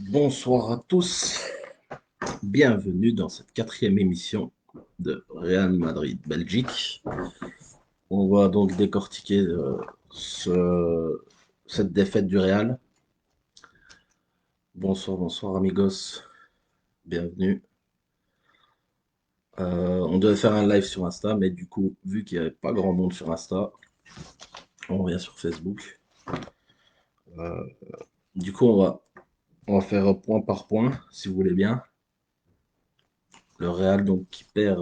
Bonsoir à tous, bienvenue dans cette quatrième émission de Real Madrid-Belgique. On va donc décortiquer cette défaite du Real. Bonsoir, bonsoir amigos, bienvenue. On devait faire un live sur Insta, mais du coup, vu qu'il n'y avait pas grand monde sur Insta, on revient sur Facebook. Euh, du coup, on va faire point par point, si vous voulez bien. Le Real donc qui perd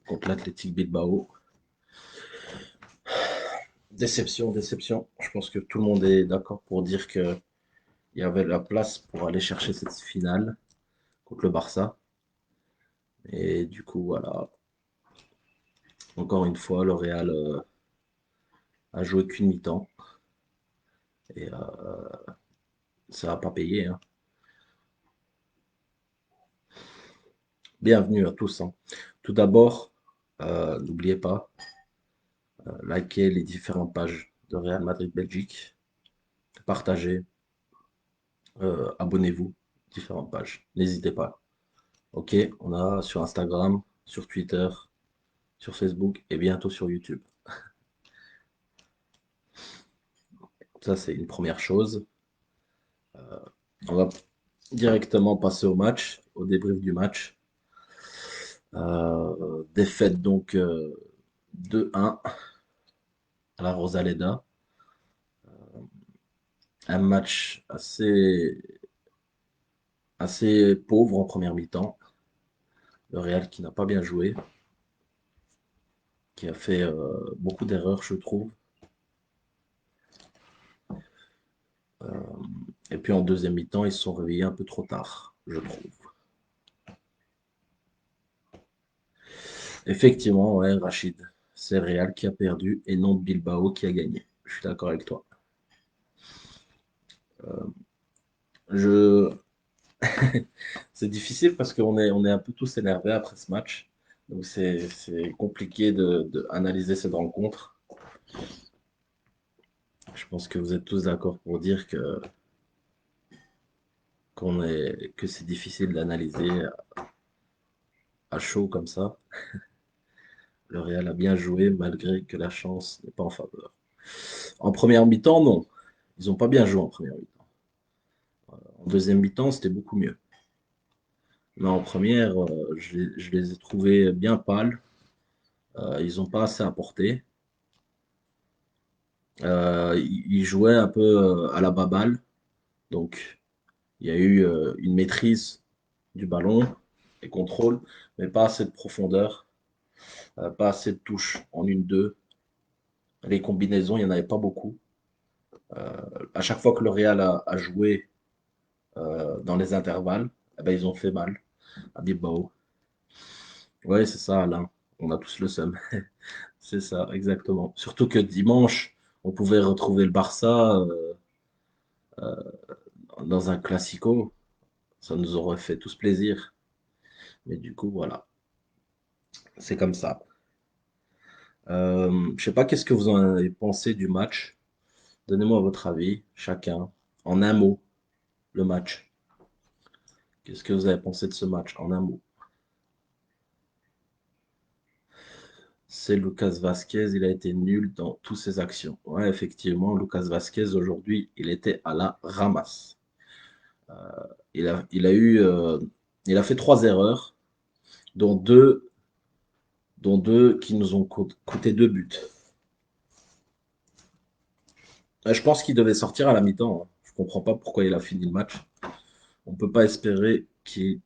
contre l'Athletic Bilbao. Déception, déception. Je pense que tout le monde est d'accord pour dire qu'il y avait la place pour aller chercher cette finale contre le Barça. Et du coup, voilà. Encore une fois, le Real a joué qu'une mi-temps. Et ça n'a pas payé, hein. Bienvenue à tous, hein. Tout d'abord, n'oubliez pas, likez les différentes pages de Real Madrid Belgique. Partagez, abonnez-vous, différentes pages. N'hésitez pas. Ok, on a sur Instagram, sur Twitter, sur Facebook et bientôt sur YouTube. Ça, c'est une première chose. On va directement passer au match, au débrief du match. Défaite donc 2-1 à la Rosaleda. Un match assez pauvre en première mi-temps. Le Real qui n'a pas bien joué, qui a fait beaucoup d'erreurs, je trouve. Et puis en deuxième mi-temps, ils se sont réveillés un peu trop tard, je trouve. Effectivement, ouais, Rachid, c'est Real qui a perdu et non Bilbao qui a gagné. Je suis d'accord avec toi. Je... C'est difficile parce qu'on est un peu tous énervés après ce match. Donc c'est compliqué de analyser cette rencontre. Je pense que vous êtes tous d'accord pour dire que c'est difficile d'analyser à chaud comme ça. Le Real a bien joué malgré que la chance n'est pas en faveur. En première mi-temps, non. Ils n'ont pas bien joué en première mi-temps. En deuxième mi-temps, c'était beaucoup mieux. Mais en première, je les ai trouvés bien pâles. Ils n'ont pas assez apporté. Ils jouaient un peu à la baballe. Donc, il y a eu une maîtrise du ballon, des contrôles, mais pas assez de profondeur, pas assez de touches en une deux. Les combinaisons, il n'y en avait pas beaucoup. À chaque fois que le Real a joué dans les intervalles, eh ben, ils ont fait mal à Bilbao. Ouais, c'est ça, Alain. On a tous le seum. C'est ça, exactement. Surtout que dimanche, on pouvait retrouver le Barça dans un classico. Ça nous aurait fait tous plaisir. Mais du coup, voilà, c'est comme ça. Je sais pas qu'est-ce que vous en avez pensé du match. Donnez-moi votre avis, chacun, en un mot, le match. Qu'est-ce que vous avez pensé de ce match en un mot? C'est Lucas Vasquez, il a été nul dans toutes ses actions. Ouais, effectivement, Lucas Vasquez aujourd'hui, il était à la ramasse. Il a eu, il a fait trois erreurs, dont deux, dont deux qui nous ont coûté deux buts. Je pense qu'il devait sortir à la mi-temps, hein. Je comprends pas pourquoi il a fini le match. On peut pas espérer qu'il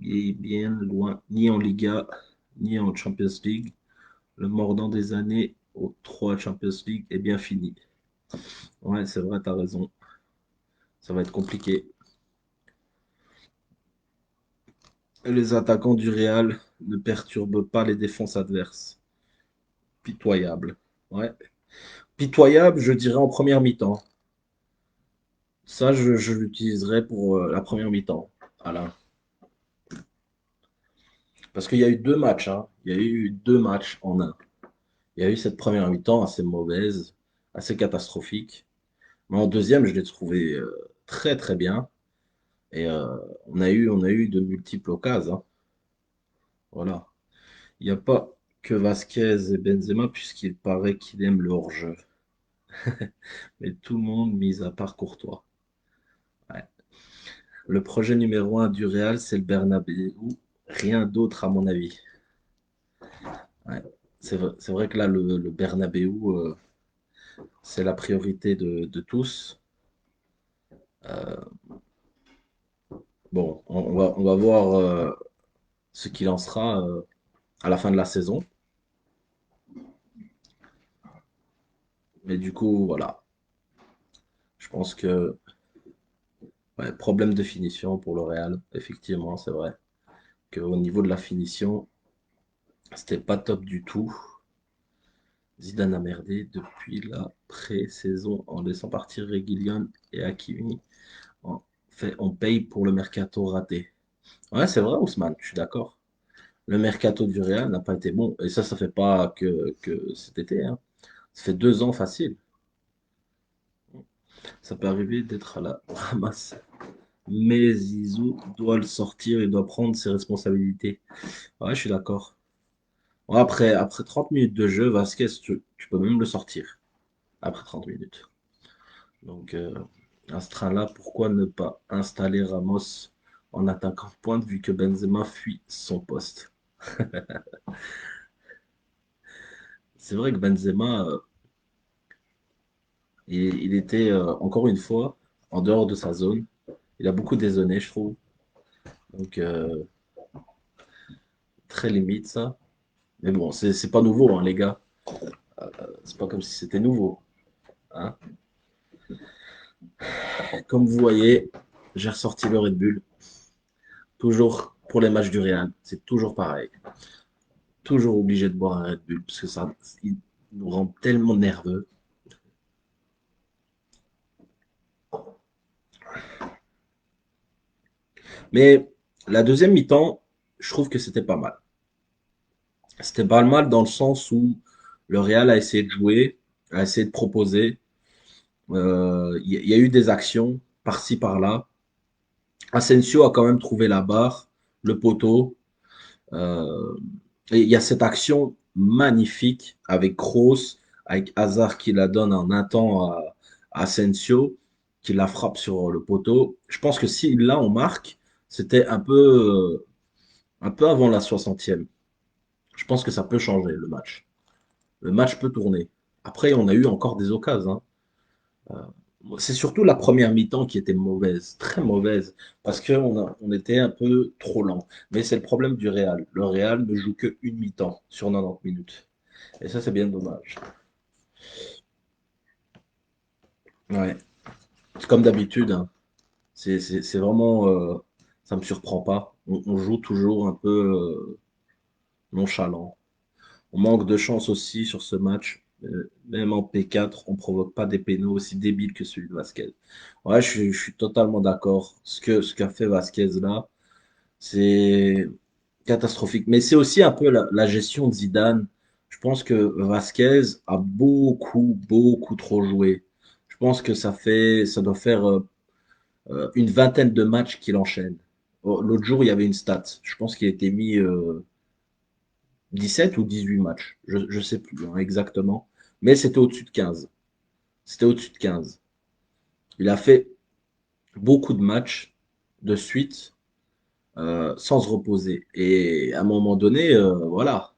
est bien loin, ni en Liga, ni en Champions League. Le mordant des années aux 3 Champions League est bien fini. Ouais, c'est vrai, t'as raison. Ça va être compliqué. Les attaquants du Real ne perturbent pas les défenses adverses. Pitoyable. Ouais. Pitoyable, je dirais en première mi-temps. Ça, je l'utiliserai pour la première mi-temps. Voilà. Parce qu'il y a eu 2 matchs, hein. Il y a eu 2 matchs en un. Il y a eu cette première mi-temps assez mauvaise, assez catastrophique. Mais en deuxième, je l'ai trouvé très très bien. Et on a eu de multiples occasions, hein. Voilà. Il n'y a pas que Vasquez et Benzema, puisqu'il paraît qu'il aime le hors-jeu. Mais tout le monde, mis à part Courtois. Ouais. Le projet numéro un du Real, c'est le Bernabéu. Rien d'autre, à mon avis. Ouais. C'est vrai que là, le Bernabéu, c'est la priorité de tous. Euh, bon, on va voir ce qu'il en sera à la fin de la saison. Mais du coup, voilà. Je pense que ouais, problème de finition pour le Real. Effectivement, c'est vrai qu'au niveau de la finition, c'était pas top du tout. Zidane a merdé depuis la pré-saison en laissant partir Reguilón et Hakimi. En fait, on paye pour le mercato raté. Ouais, c'est vrai, Ousmane, je suis d'accord. Le mercato du Real n'a pas été bon. Et ça fait pas que cet été, hein. Ça fait 2 ans facile. Ça peut arriver d'être à la ramasse. Mais Zizou doit le sortir, il doit prendre ses responsabilités. Ouais, je suis d'accord. Ouais, après 30 minutes de jeu, Vasquez, tu peux même le sortir. Après 30 minutes. Donc, à ce train-là, pourquoi ne pas installer Ramos en attaquant de pointe vu que Benzema fuit son poste? C'est vrai que Benzema, il était encore une fois en dehors de sa zone. Il a beaucoup dézonné, je trouve. Donc, très limite ça. Mais bon, c'est pas nouveau, hein, les gars. C'est pas comme si c'était nouveau, hein. Comme vous voyez, j'ai ressorti le Red Bull. Toujours pour les matchs du Real. C'est toujours pareil. Toujours obligé de boire un Red Bull parce que ça il nous rend tellement nerveux. Mais la deuxième mi-temps, je trouve que c'était pas mal. C'était pas mal dans le sens où le Real a essayé de jouer, a essayé de proposer. Il y a eu des actions par-ci, par-là. Asensio a quand même trouvé la barre, le poteau. Euh, et il y a cette action magnifique avec Kroos, avec Hazard qui la donne en un temps à Asensio, qui la frappe sur le poteau. Je pense que si là on marque, c'était un peu avant la 60e. Je pense que ça peut changer le match. Le match peut tourner. Après, on a eu encore des occasions, hein. C'est surtout la première mi-temps qui était mauvaise, très mauvaise, parce qu'on était un peu trop lent. Mais c'est le problème du Real. Le Real ne joue que une mi-temps sur 90 minutes. Et ça, c'est bien dommage. Ouais, c'est comme d'habitude, hein. C'est vraiment, ça me surprend pas. On joue toujours un peu nonchalant. On manque de chance aussi sur ce match. Même en P4, on provoque pas des pénaux aussi débiles que celui de Vasquez. Ouais, je suis totalement d'accord. Ce qu'a fait Vasquez là, c'est catastrophique. Mais c'est aussi un peu la gestion de Zidane. Je pense que Vasquez a beaucoup, beaucoup trop joué. Je pense que ça doit faire une vingtaine de matchs qu'il enchaîne. Oh, l'autre jour, il y avait une stat. Je pense qu'il a été mis 17 ou 18 matchs. Je ne sais plus hein, exactement. Mais c'était au-dessus de 15. C'était au-dessus de 15. Il a fait beaucoup de matchs de suite sans se reposer. Et à un moment donné, voilà.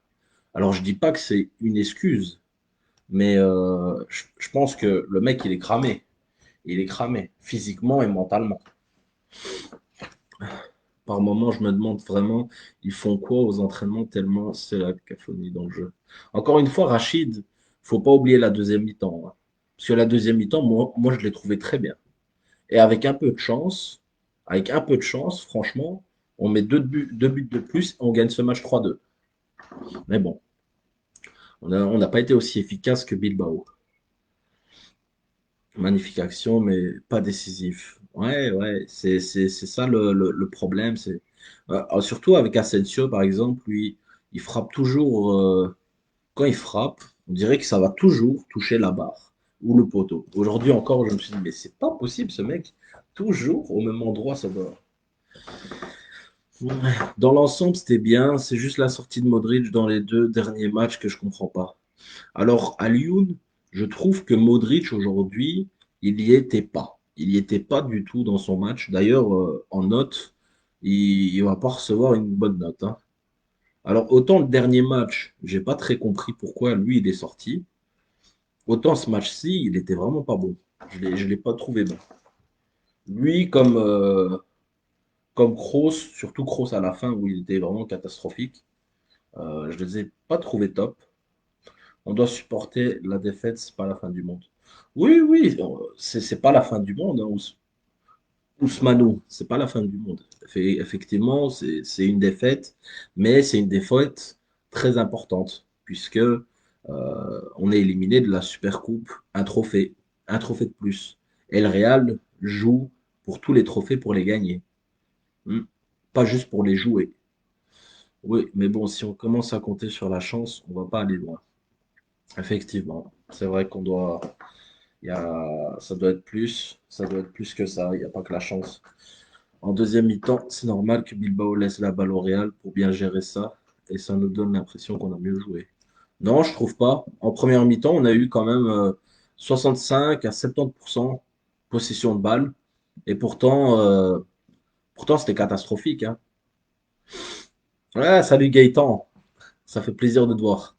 Alors je dis pas que c'est une excuse, Mais je pense que le mec, il est cramé. Il est cramé, physiquement et mentalement. Par moments, je me demande vraiment, ils font quoi aux entraînements tellement c'est la cacophonie dans le jeu. Encore une fois, Rachid, faut pas oublier la deuxième mi-temps, hein. Parce que la deuxième mi-temps, moi, je l'ai trouvé très bien. Et avec un peu de chance, franchement, on met deux buts de plus, on gagne ce match 3-2. Mais bon, on n'a pas été aussi efficace que Bilbao. Magnifique action, mais pas décisif. Ouais, ouais, c'est ça le problème. Surtout avec Asensio, par exemple, lui, il frappe toujours. Quand il frappe, on dirait que ça va toujours toucher la barre ou le poteau. Aujourd'hui encore, je me suis dit, mais c'est pas possible, ce mec. Toujours au même endroit, ça doit. Ouais. Dans l'ensemble, c'était bien. C'est juste la sortie de Modric dans les deux derniers matchs que je comprends pas. Alors, à Lyon, je trouve que Modric, aujourd'hui, il n'y était pas. Il n'y était pas du tout dans son match. D'ailleurs, en note, il va pas recevoir une bonne note, hein. Alors, autant le dernier match, j'ai pas très compris pourquoi lui, il est sorti. Autant ce match-ci, il était vraiment pas bon. Je l'ai pas trouvé bon. Lui, comme Kroos, surtout Kroos à la fin, où il était vraiment catastrophique, je les ai pas trouvés top. On doit supporter la défaite, c'est pas la fin du monde. Oui, oui, c'est pas la fin du monde, hein, Ousmano, c'est pas la fin du monde. Effectivement, c'est une défaite, mais c'est une défaite très importante, puisque on est éliminé de la Super Coupe, un trophée de plus. Et le Real joue pour tous les trophées pour les gagner. Hmm. Pas juste pour les jouer. Oui, mais bon, si on commence à compter sur la chance, on va pas aller loin. Effectivement, c'est vrai qu'on doit, ça doit être plus que ça. Il n'y a pas que la chance. En deuxième mi-temps, c'est normal que Bilbao laisse la balle au Real pour bien gérer ça, et ça nous donne l'impression qu'on a mieux joué. Non, je trouve pas. En première mi-temps, on a eu quand même 65 à 70% possession de balle, et pourtant c'était catastrophique, hein. Ouais, salut Gaëtan, ça fait plaisir de te voir.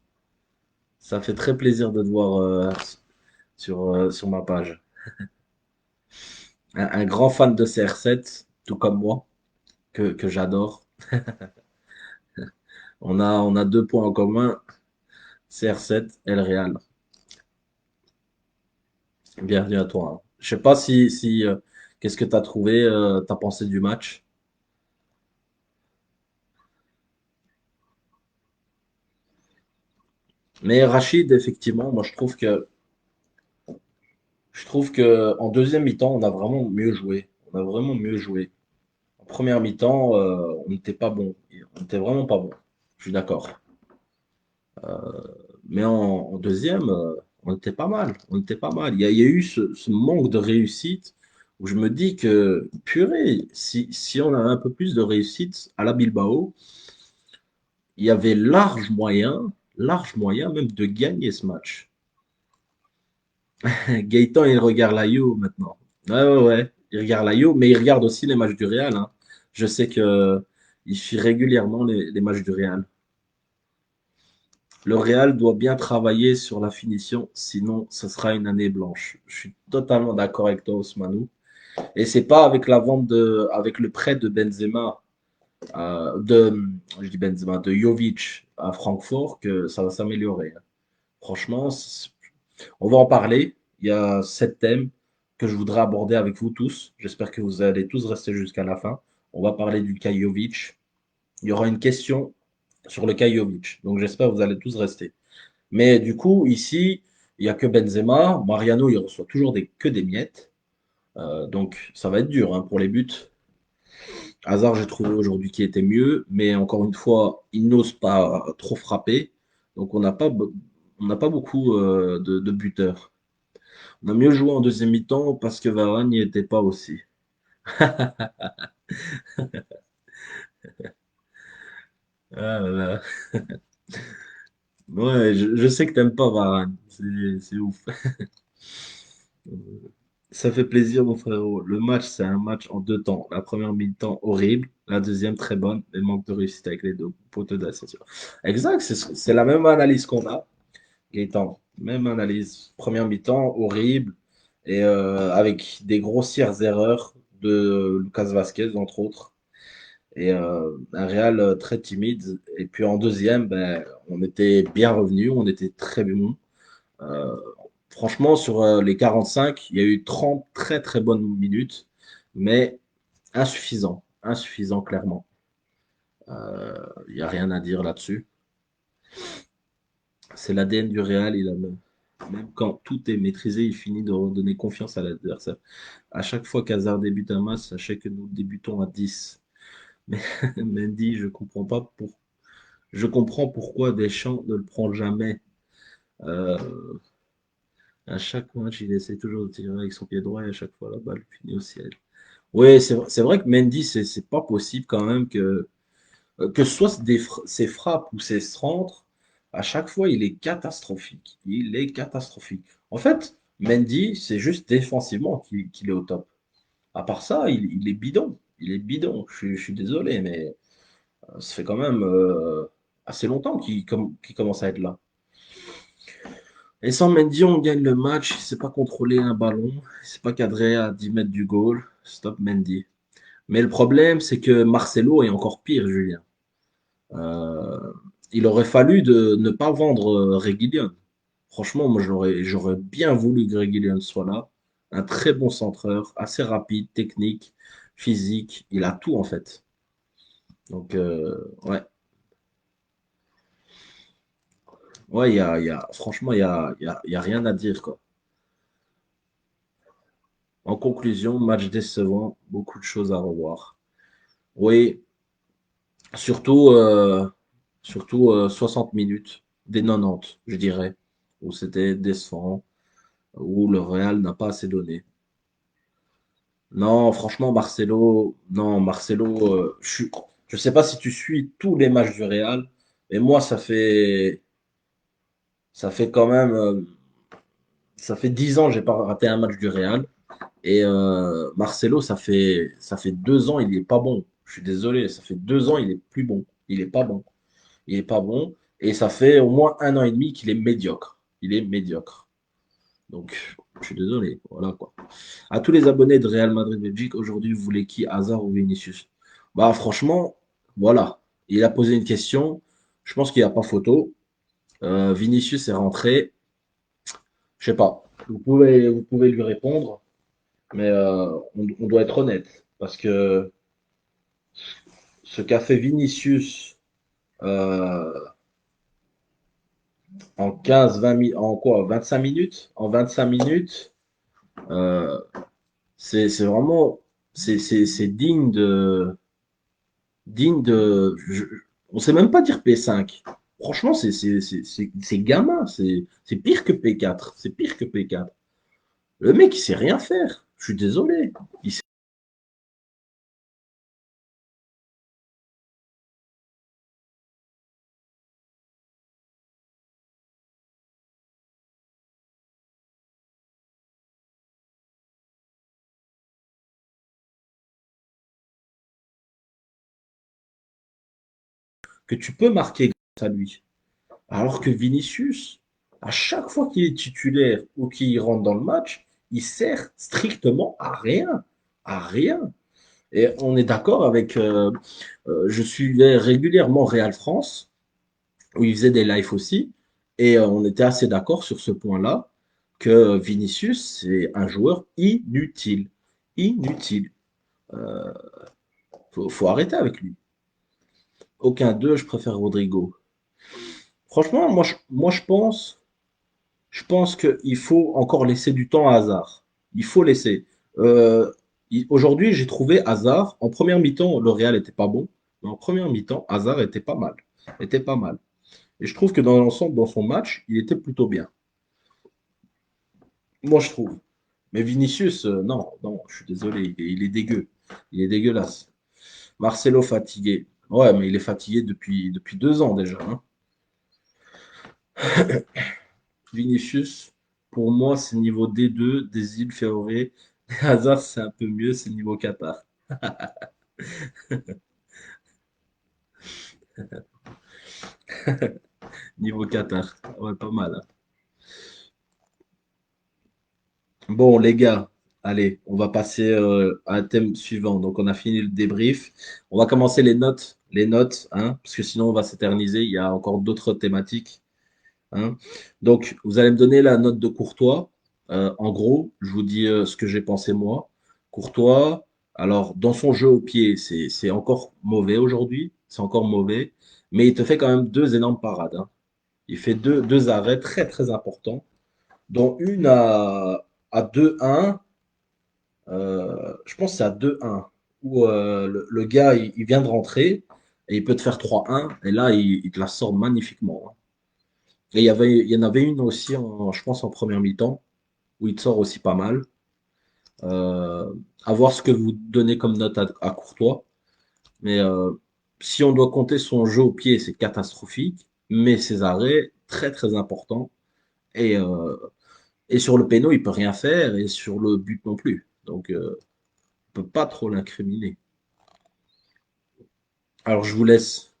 Ça fait très plaisir de te voir sur ma page. Un grand fan de CR7, tout comme moi, que j'adore. On a deux points en commun, CR7 et le Real. Bienvenue à toi, hein. Je sais pas qu'est-ce que tu as trouvé, t'as pensé du match. Mais Rachid, effectivement, moi je trouve que en deuxième mi-temps, on a vraiment mieux joué. On a vraiment mieux joué. En première mi-temps, on n'était pas bon. On n'était vraiment pas bon. Je suis d'accord. Mais en deuxième, on était pas mal. On était pas mal. Il y a eu ce manque de réussite où je me dis que, purée, si on a un peu plus de réussite à la Bilbao, il y avait large moyen même de gagner ce match. Gaëtan, il regarde la Juve maintenant. Ouais, ouais, ouais. Il regarde la Juve, mais il regarde aussi les matchs du Real, hein. Je sais que il suit régulièrement les matchs du Real. Le Real doit bien travailler sur la finition, sinon ce sera une année blanche. Je suis totalement d'accord avec toi, Osmanou. Et c'est pas avec le prêt de Benzema, je dis Benzema, de Jovic à Francfort que ça va s'améliorer, hein. Franchement, on va en parler. Il y a 7 thèmes que je voudrais aborder avec vous tous. J'espère que vous allez tous rester jusqu'à la fin. On va parler du cas Jovic. Il y aura une question sur le cas Jovic. Donc j'espère que vous allez tous rester. Mais du coup, ici, il n'y a que Benzema. Mariano, il reçoit toujours que des miettes. Donc, ça va être dur, hein, pour les buts. Hazard, j'ai trouvé aujourd'hui qu'il était mieux. Mais encore une fois, il n'ose pas trop frapper. Donc, on n'a pas beaucoup de buteurs. On a mieux joué en deuxième mi-temps parce que Varane n'y était pas aussi. Ah là là. Ouais, je sais que t'aimes pas Varane. C'est ouf. Ça fait plaisir, mon frérot. Le match, c'est un match en deux temps. La première mi-temps, horrible. La deuxième, très bonne. Mais manque de réussite avec les deux poteaux d'Asensio. Exact, c'est la même analyse qu'on a, Gaëtan. Même analyse. Première mi-temps, horrible. Et avec des grossières erreurs de Lucas Vasquez, entre autres. Et un Real très timide. Et puis en deuxième, ben, on était bien revenu, on était très bon. Euh, Franchement, sur les 45, il y a eu 30 très très bonnes minutes, mais insuffisant. Insuffisant, clairement. Il n'y a rien à dire là-dessus. C'est l'ADN du Real. Même quand tout est maîtrisé, il finit de redonner confiance à l'adversaire. À chaque fois qu'Hazard débute un match, sachez que nous débutons à 10. Mais Mendy, je comprends pourquoi Deschamps ne le prend jamais. Euh, à chaque match, il essaie toujours de tirer avec son pied droit et à chaque fois la balle finit au ciel. Oui, c'est vrai que Mendy, c'est pas possible quand même que ce soit ses frappes ou ses centres, à chaque fois, il est catastrophique. Il est catastrophique. En fait, Mendy, c'est juste défensivement qu'il est au top. À part ça, il est bidon. Il est bidon. Je suis désolé, mais ça fait quand même assez longtemps qu'il commence à être là. Et sans Mendy, on gagne le match. Il ne sait pas contrôler un ballon. Il ne sait pas cadrer à 10 mètres du goal. Stop Mendy. Mais le problème, c'est que Marcelo est encore pire, Julien. Euh, il aurait fallu ne pas vendre Reguilón. Franchement, moi, j'aurais bien voulu que Reguilón soit là. Un très bon centreur, assez rapide, technique, physique. Il a tout, en fait. Donc, ouais. Ouais, franchement, il y a rien à dire, quoi. En conclusion, match décevant, beaucoup de choses à revoir. Oui, surtout, surtout 60 minutes, des 90, je dirais, où c'était décevant, où le Real n'a pas assez donné. Non, franchement, Marcelo, non, Marcelo, je sais pas si tu suis tous les matchs du Real, mais moi, ça fait quand même, ça fait 10 ans que j'ai pas raté un match du Real. Et Marcelo, ça fait 2 ans, il est pas bon. Je suis désolé, ça fait 2 ans, il est plus bon. Il est pas bon. Il est pas bon. Et ça fait au moins un an et demi qu'il est médiocre. Il est médiocre. Donc, je suis désolé. Voilà quoi. À tous les abonnés de Real Madrid Belgique, aujourd'hui, vous voulez qui, Hazard ou Vinicius? Bah, franchement, voilà. Il a posé une question. Je pense qu'il n'y a pas photo. Vinicius est rentré. Je sais pas. Vous pouvez lui répondre, mais on doit être honnête. Parce que ce qu'a fait Vinicius euh, en 15-20 minutes, en quoi, 25 minutes? En 25 minutes, euh, c'est vraiment, c'est digne de, on sait même pas dire P5. Franchement, c'est gamin, c'est pire que P4, c'est pire que P4. Le mec, il sait rien faire. Je suis désolé. Il sait- que tu peux marquer grâce à lui. Alors que Vinicius, à chaque fois qu'il est titulaire ou qu'il rentre dans le match, il sert strictement à rien. À rien. Et on est d'accord avec. Je suivais régulièrement Real France, où il faisait des lives aussi, et on était assez d'accord sur ce point-là, que Vinicius, c'est un joueur inutile. Inutile. Euh, faut arrêter avec lui. Aucun d'eux, je préfère Rodrigo. Franchement, je pense qu'il faut encore laisser du temps à Hazard. Il faut laisser. Euh, Aujourd'hui, j'ai trouvé Hazard. En première mi-temps, le Real était pas bon. Mais en première mi-temps, Hazard était pas mal. Était pas mal. Et je trouve que dans l'ensemble, dans son match, il était plutôt bien. Moi, je trouve. Mais Vinicius, non, non, je suis désolé, il est dégueu. Il est dégueulasse. Marcelo fatigué. Ouais, mais il est fatigué depuis 2 ans déjà, hein. Vinicius, pour moi, c'est niveau D2 des îles Féroé. Hazard, c'est un peu mieux, c'est niveau Qatar. Niveau Qatar. Ouais, pas mal, hein. Bon, les gars, allez, on va passer à un thème suivant. Donc, on a fini le débrief. On va commencer les notes, hein, parce que sinon on va s'éterniser. Il y a encore d'autres thématiques, hein. Donc, vous allez me donner la note de Courtois. En gros, je vous dis ce que j'ai pensé moi. Courtois, alors dans son jeu au pied, c'est encore mauvais aujourd'hui, c'est encore mauvais, mais il te fait quand même deux énormes parades, hein. Il fait deux arrêts très très importants, dont une à 2-1. Je pense que c'est à 2-1 où le gars il vient de rentrer et il peut te faire 3-1 et là il te la sort magnifiquement, hein. Et il y en avait une aussi, je pense, en première mi-temps, où il te sort aussi pas mal. Euh, à voir ce que vous donnez comme note à Courtois. Mais si on doit compter son jeu au pied, c'est catastrophique. Mais ses arrêts, très très importants. Et, euh, et sur le péno, il peut rien faire. Et sur le but non plus. Donc, on peut pas trop l'incriminer. Alors, je vous laisse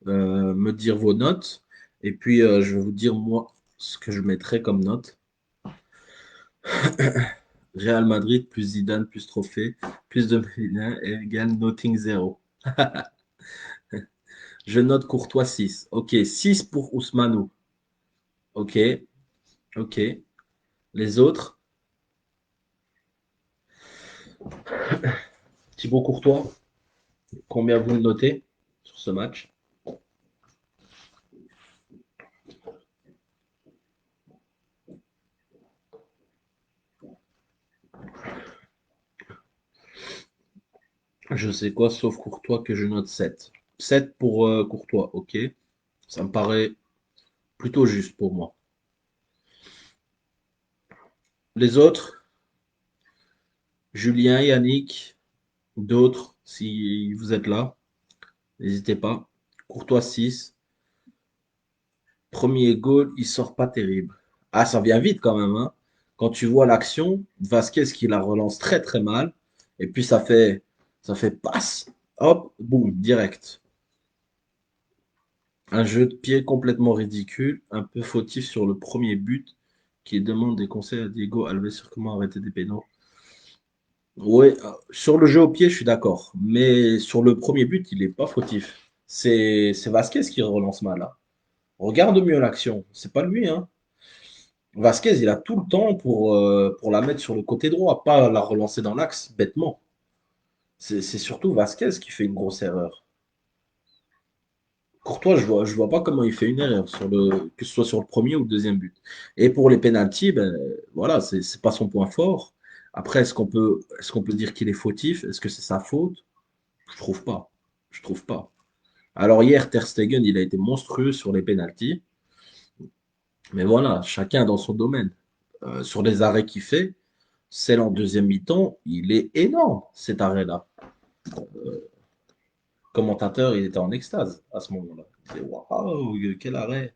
me dire vos notes. Et puis, je vais vous dire, moi, ce que je mettrais comme note. Real Madrid plus Zidane plus trophée plus de Mourinho égale Notting 0. Je note Courtois 6. Ok, 6 pour Ousmane. Ok, ok. Les autres, Thibaut Courtois, combien vous le notez sur ce match? Je sais quoi, sauf Courtois, que je note 7. 7 pour Courtois, ok. Ça me paraît plutôt juste pour moi. Les autres, Julien, Yannick, d'autres, si vous êtes là, n'hésitez pas. Courtois 6. Premier goal, il sort pas terrible. Ah, ça vient vite quand même, hein. Quand tu vois l'action, Vasquez qui la relance très très mal, et puis ça fait passe, hop, boum, direct. Un jeu de pied complètement ridicule, un peu fautif sur le premier but, qui demande des conseils à Diego Alves sur comment arrêter des pénaux. Ouais, sur le jeu au pied, je suis d'accord, mais sur le premier but, il est pas fautif. C'est Vasquez qui relance mal, hein. Regarde mieux l'action, c'est pas lui, hein. Vasquez, il a tout le temps pour la mettre sur le côté droit, pas la relancer dans l'axe bêtement. C'est surtout Vasquez qui fait une grosse erreur. Courtois, je vois pas comment il fait une erreur, que ce soit sur le premier ou le deuxième but. Et pour les pénaltys, ben, voilà, c'est pas son point fort. Après, est-ce qu'on peut dire qu'il est fautif? Est-ce que c'est sa faute? Je trouve pas. Je trouve pas. Alors hier, Ter Stegen, il a été monstrueux sur les pénaltys. Mais voilà, chacun dans son domaine. Sur les arrêts qu'il fait, celle en deuxième mi-temps, il est énorme, cet arrêt-là. Commentateur, il était en extase à ce moment-là. Il disait, waouh, quel arrêt.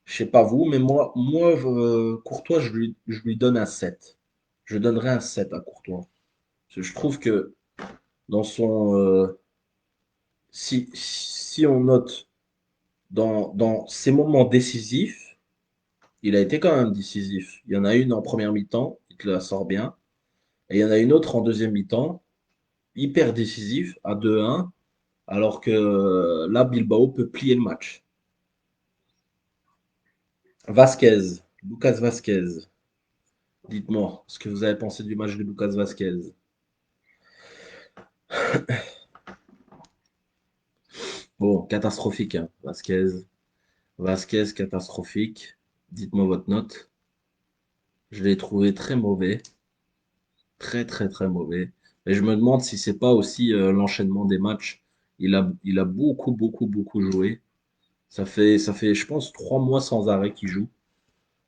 Je sais pas vous, mais moi Courtois, je lui donne un 7. Je donnerais un 7 à Courtois. Parce que je trouve que dans son. Si on note dans ses moments décisifs, il a été quand même décisif. Il y en a une en première mi-temps, il te la sort bien. Et il y en a une autre en deuxième mi-temps, hyper décisif, à 2-1. Alors que là, Bilbao peut plier le match. Vasquez, Lucas Vasquez. Dites-moi ce que vous avez pensé du match de Lucas Vasquez. Bon, catastrophique, hein, Vasquez. Vasquez, catastrophique. Dites-moi votre note. Je l'ai trouvé très mauvais. Très, très, très mauvais. Et je me demande si c'est pas aussi l'enchaînement des matchs. Il a beaucoup, beaucoup, beaucoup joué. Ça fait, je pense, 3 mois sans arrêt qu'il joue.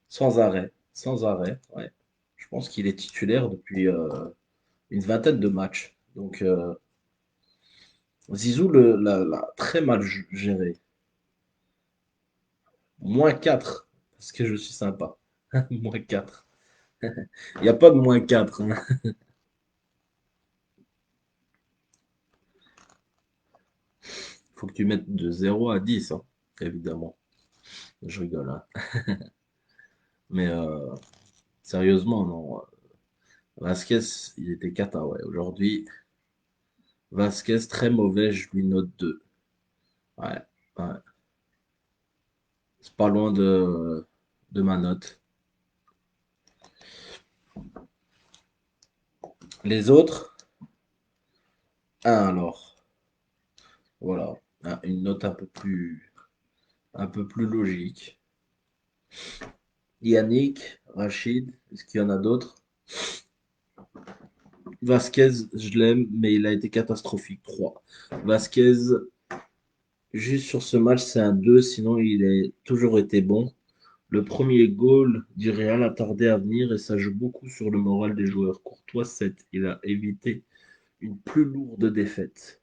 Sans arrêt. Sans arrêt, ouais. Je pense qu'il est titulaire depuis une vingtaine de matchs. Donc, Zizou l'a très mal géré. -4 parce que je suis sympa. -4. Il n'y a pas de -4, hein. Faut que tu mettes de 0 à 10, hein, évidemment. Je rigole, hein. Mais sérieusement, non. Vasquez, il était cata, ouais. Aujourd'hui, Vasquez, très mauvais, je lui note 2. Ouais, ouais. C'est pas loin de ma note. Les autres, un alors. Voilà. Une note un peu plus logique. Yannick, Rachid, est-ce qu'il y en a d'autres? Vasquez, je l'aime, mais il a été catastrophique. 3. Vasquez, juste sur ce match, c'est un 2, sinon il a toujours été bon. Le premier goal du Real a tardé à venir et ça joue beaucoup sur le moral des joueurs. Courtois, 7. Il a évité une plus lourde défaite.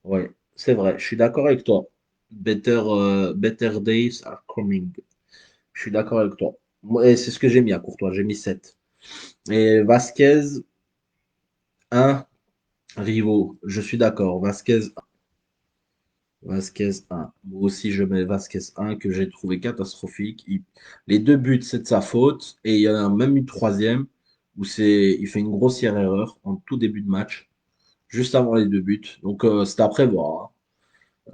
Ouais, c'est vrai, je suis d'accord avec toi. Better days are coming. Je suis d'accord avec toi. Moi, et c'est ce que j'ai mis à Courtois, j'ai mis 7. Et Vasquez, 1. Rivo, je suis d'accord. Vasquez 1. Moi aussi, je mets Vasquez 1 que j'ai trouvé catastrophique. Les deux buts, c'est de sa faute. Et il y en a même une troisième où il fait une grossière erreur en tout début de match, juste avant les deux buts. Donc, c'était à prévoir, hein.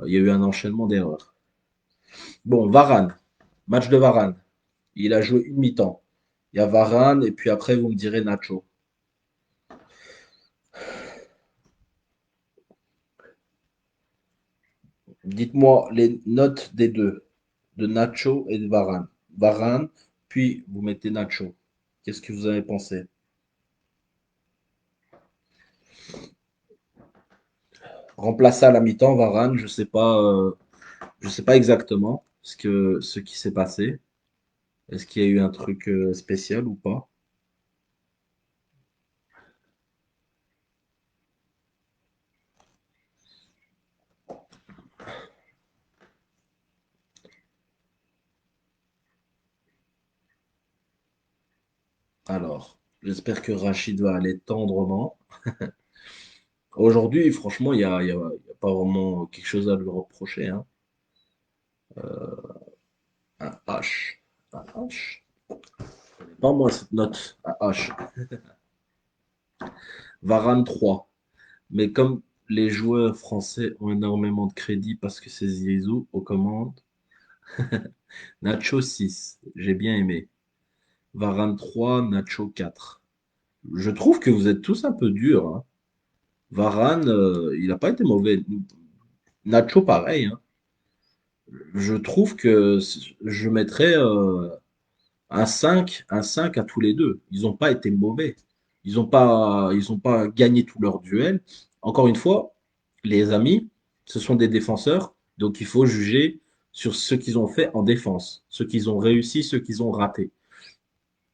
Il y a eu un enchaînement d'erreurs. Bon, Varane. Match de Varane. Il a joué une mi-temps. Il y a Varane et puis après, vous me direz Nacho. Dites-moi les notes des deux, de Nacho et de Varane. Varane, puis vous mettez Nacho. Qu'est-ce que vous avez pensé? Remplacer à la mi-temps Varane, je sais pas exactement ce qui s'est passé. Est-ce qu'il y a eu un truc spécial ou pas? Alors, j'espère que Rachid va aller tendrement. Aujourd'hui, franchement, il y a pas vraiment quelque chose à lui reprocher, hein. Un H. Un H. Pas moi cette note. Un H. Varane 3. Mais comme les joueurs français ont énormément de crédit parce que c'est Zizou aux commandes, Nacho 6. J'ai bien aimé. Varane 3, Nacho 4. Je trouve que vous êtes tous un peu durs, hein. Varane, il n'a pas été mauvais. Nacho, pareil, hein. Je trouve que je mettrais un 5 à tous les deux. Ils n'ont pas été mauvais. Ils ont pas gagné tous leurs duels. Encore une fois, les amis, ce sont des défenseurs, donc il faut juger sur ce qu'ils ont fait en défense, ce qu'ils ont réussi, ce qu'ils ont raté.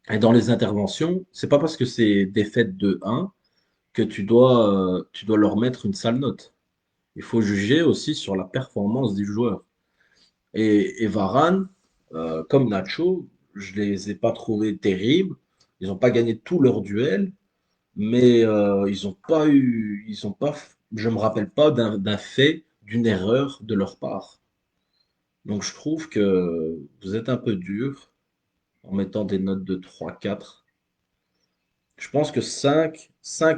Et dans les interventions, c'est pas parce que c'est défaite de 1 que tu dois leur mettre une sale note. Il faut juger aussi sur la performance du joueur. Et Varane, comme Nacho, je les ai pas trouvés terribles. Ils n'ont pas gagné tous leurs duels, mais ils ont pas eu, ils ont pas, je me rappelle pas d'un fait, d'une erreur de leur part. Donc je trouve que vous êtes un peu dur en mettant des notes de 3, 4. Je pense que 5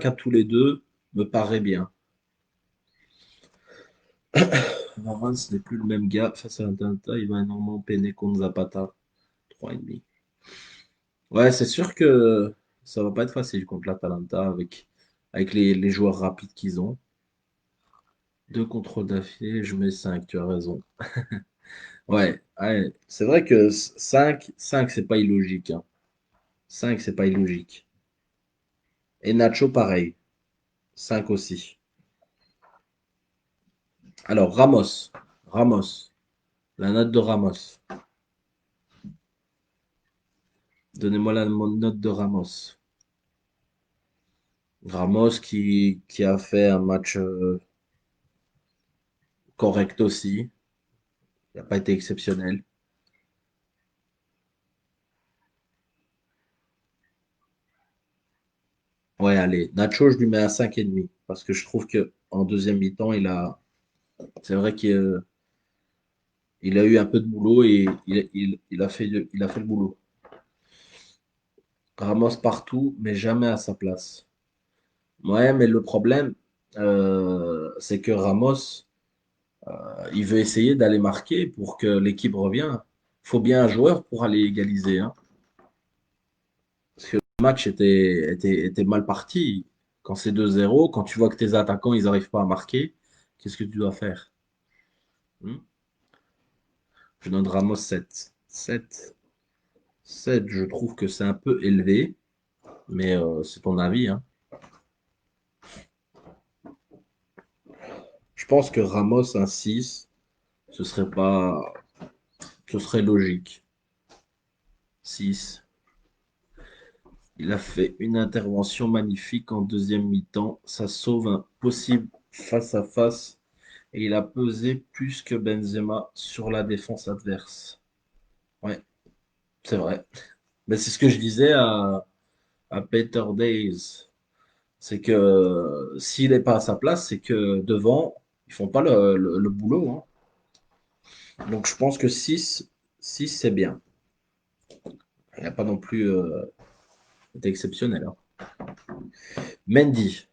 à tous les deux me paraît bien. Varane, ce n'est plus le même gars. Face à l'Atalanta, il va énormément peiner contre Zapata. 3,5. Ouais, c'est sûr que ça va pas être facile contre l'Atalanta avec les joueurs rapides qu'ils ont. Deux contrôles d'affilée, je mets 5. Tu as raison. Ouais, ouais. C'est vrai que 5 c'est pas illogique, hein. 5, c'est pas illogique. Et Nacho, pareil. 5 aussi. Alors, Ramos. Ramos. La note de Ramos. Donnez-moi la note de Ramos. Ramos qui a fait un match correct aussi. Il n'a pas été exceptionnel. Ouais, allez. Nacho, je lui mets un 5,5. Parce que je trouve que en deuxième mi-temps, c'est vrai qu'il a eu un peu de boulot et il a fait le boulot. Ramos partout, mais jamais à sa place. Ouais, mais le problème, c'est que Ramos, il veut essayer d'aller marquer pour que l'équipe revienne. Il faut bien un joueur pour aller égaliser, hein. Parce que le match était mal parti. Quand c'est 2-0, quand tu vois que tes attaquants, ils n'arrivent pas à marquer, qu'est-ce que tu dois faire? Hmm. Je donne Ramos 7. 7. 7, je trouve que c'est un peu élevé, mais c'est ton avis, hein. Je pense que Ramos, un 6, ce serait pas, ce serait logique. 6. Il a fait une intervention magnifique en deuxième mi-temps. Ça sauve un possible face-à-face et il a pesé plus que Benzema sur la défense adverse. Ouais, c'est vrai. Mais c'est ce que je disais à Peter Days. C'est que s'il n'est pas à sa place, c'est que devant, ils font pas le boulot, hein. Donc je pense que 6 c'est bien. Il n'y a pas non plus été exceptionnel, hein. Mendy.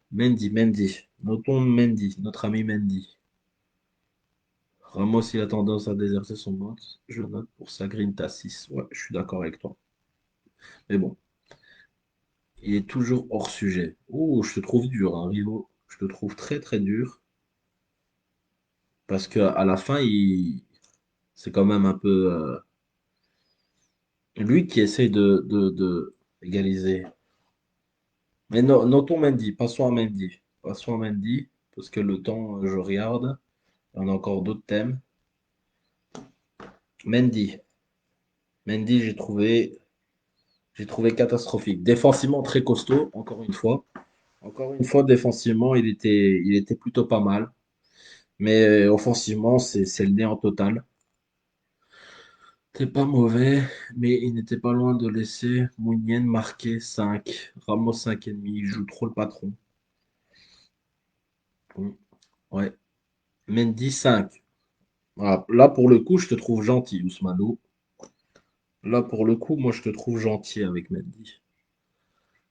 Notons Mendy, notre ami Mendy. Ramos, il a tendance à déserter son box. Je le note pour sa grinta 6. Ouais, je suis d'accord avec toi. Mais bon, il est toujours hors sujet. Oh, je te trouve dur, hein, Rivo. Je te trouve très très dur. Parce que à la fin, c'est quand même un peu lui qui essaye de égaliser. Mais notons Mendy, passons à Mendy. Passons à Mendy, parce que le temps, je regarde. On a encore d'autres thèmes. Mendy. Mendy, j'ai trouvé catastrophique. Défensivement, très costaud, encore une fois. Encore une fois, défensivement, il était plutôt pas mal. Mais offensivement, c'est le néant total. T'es pas mauvais, mais il n'était pas loin de laisser Mounienne marquer 5. Ramos 5,5. Il joue trop le patron. Mm. Ouais. Mendy 5. Voilà. Là, pour le coup, je te trouve gentil, Ousmano. Là, pour le coup, moi, je te trouve gentil avec Mendy.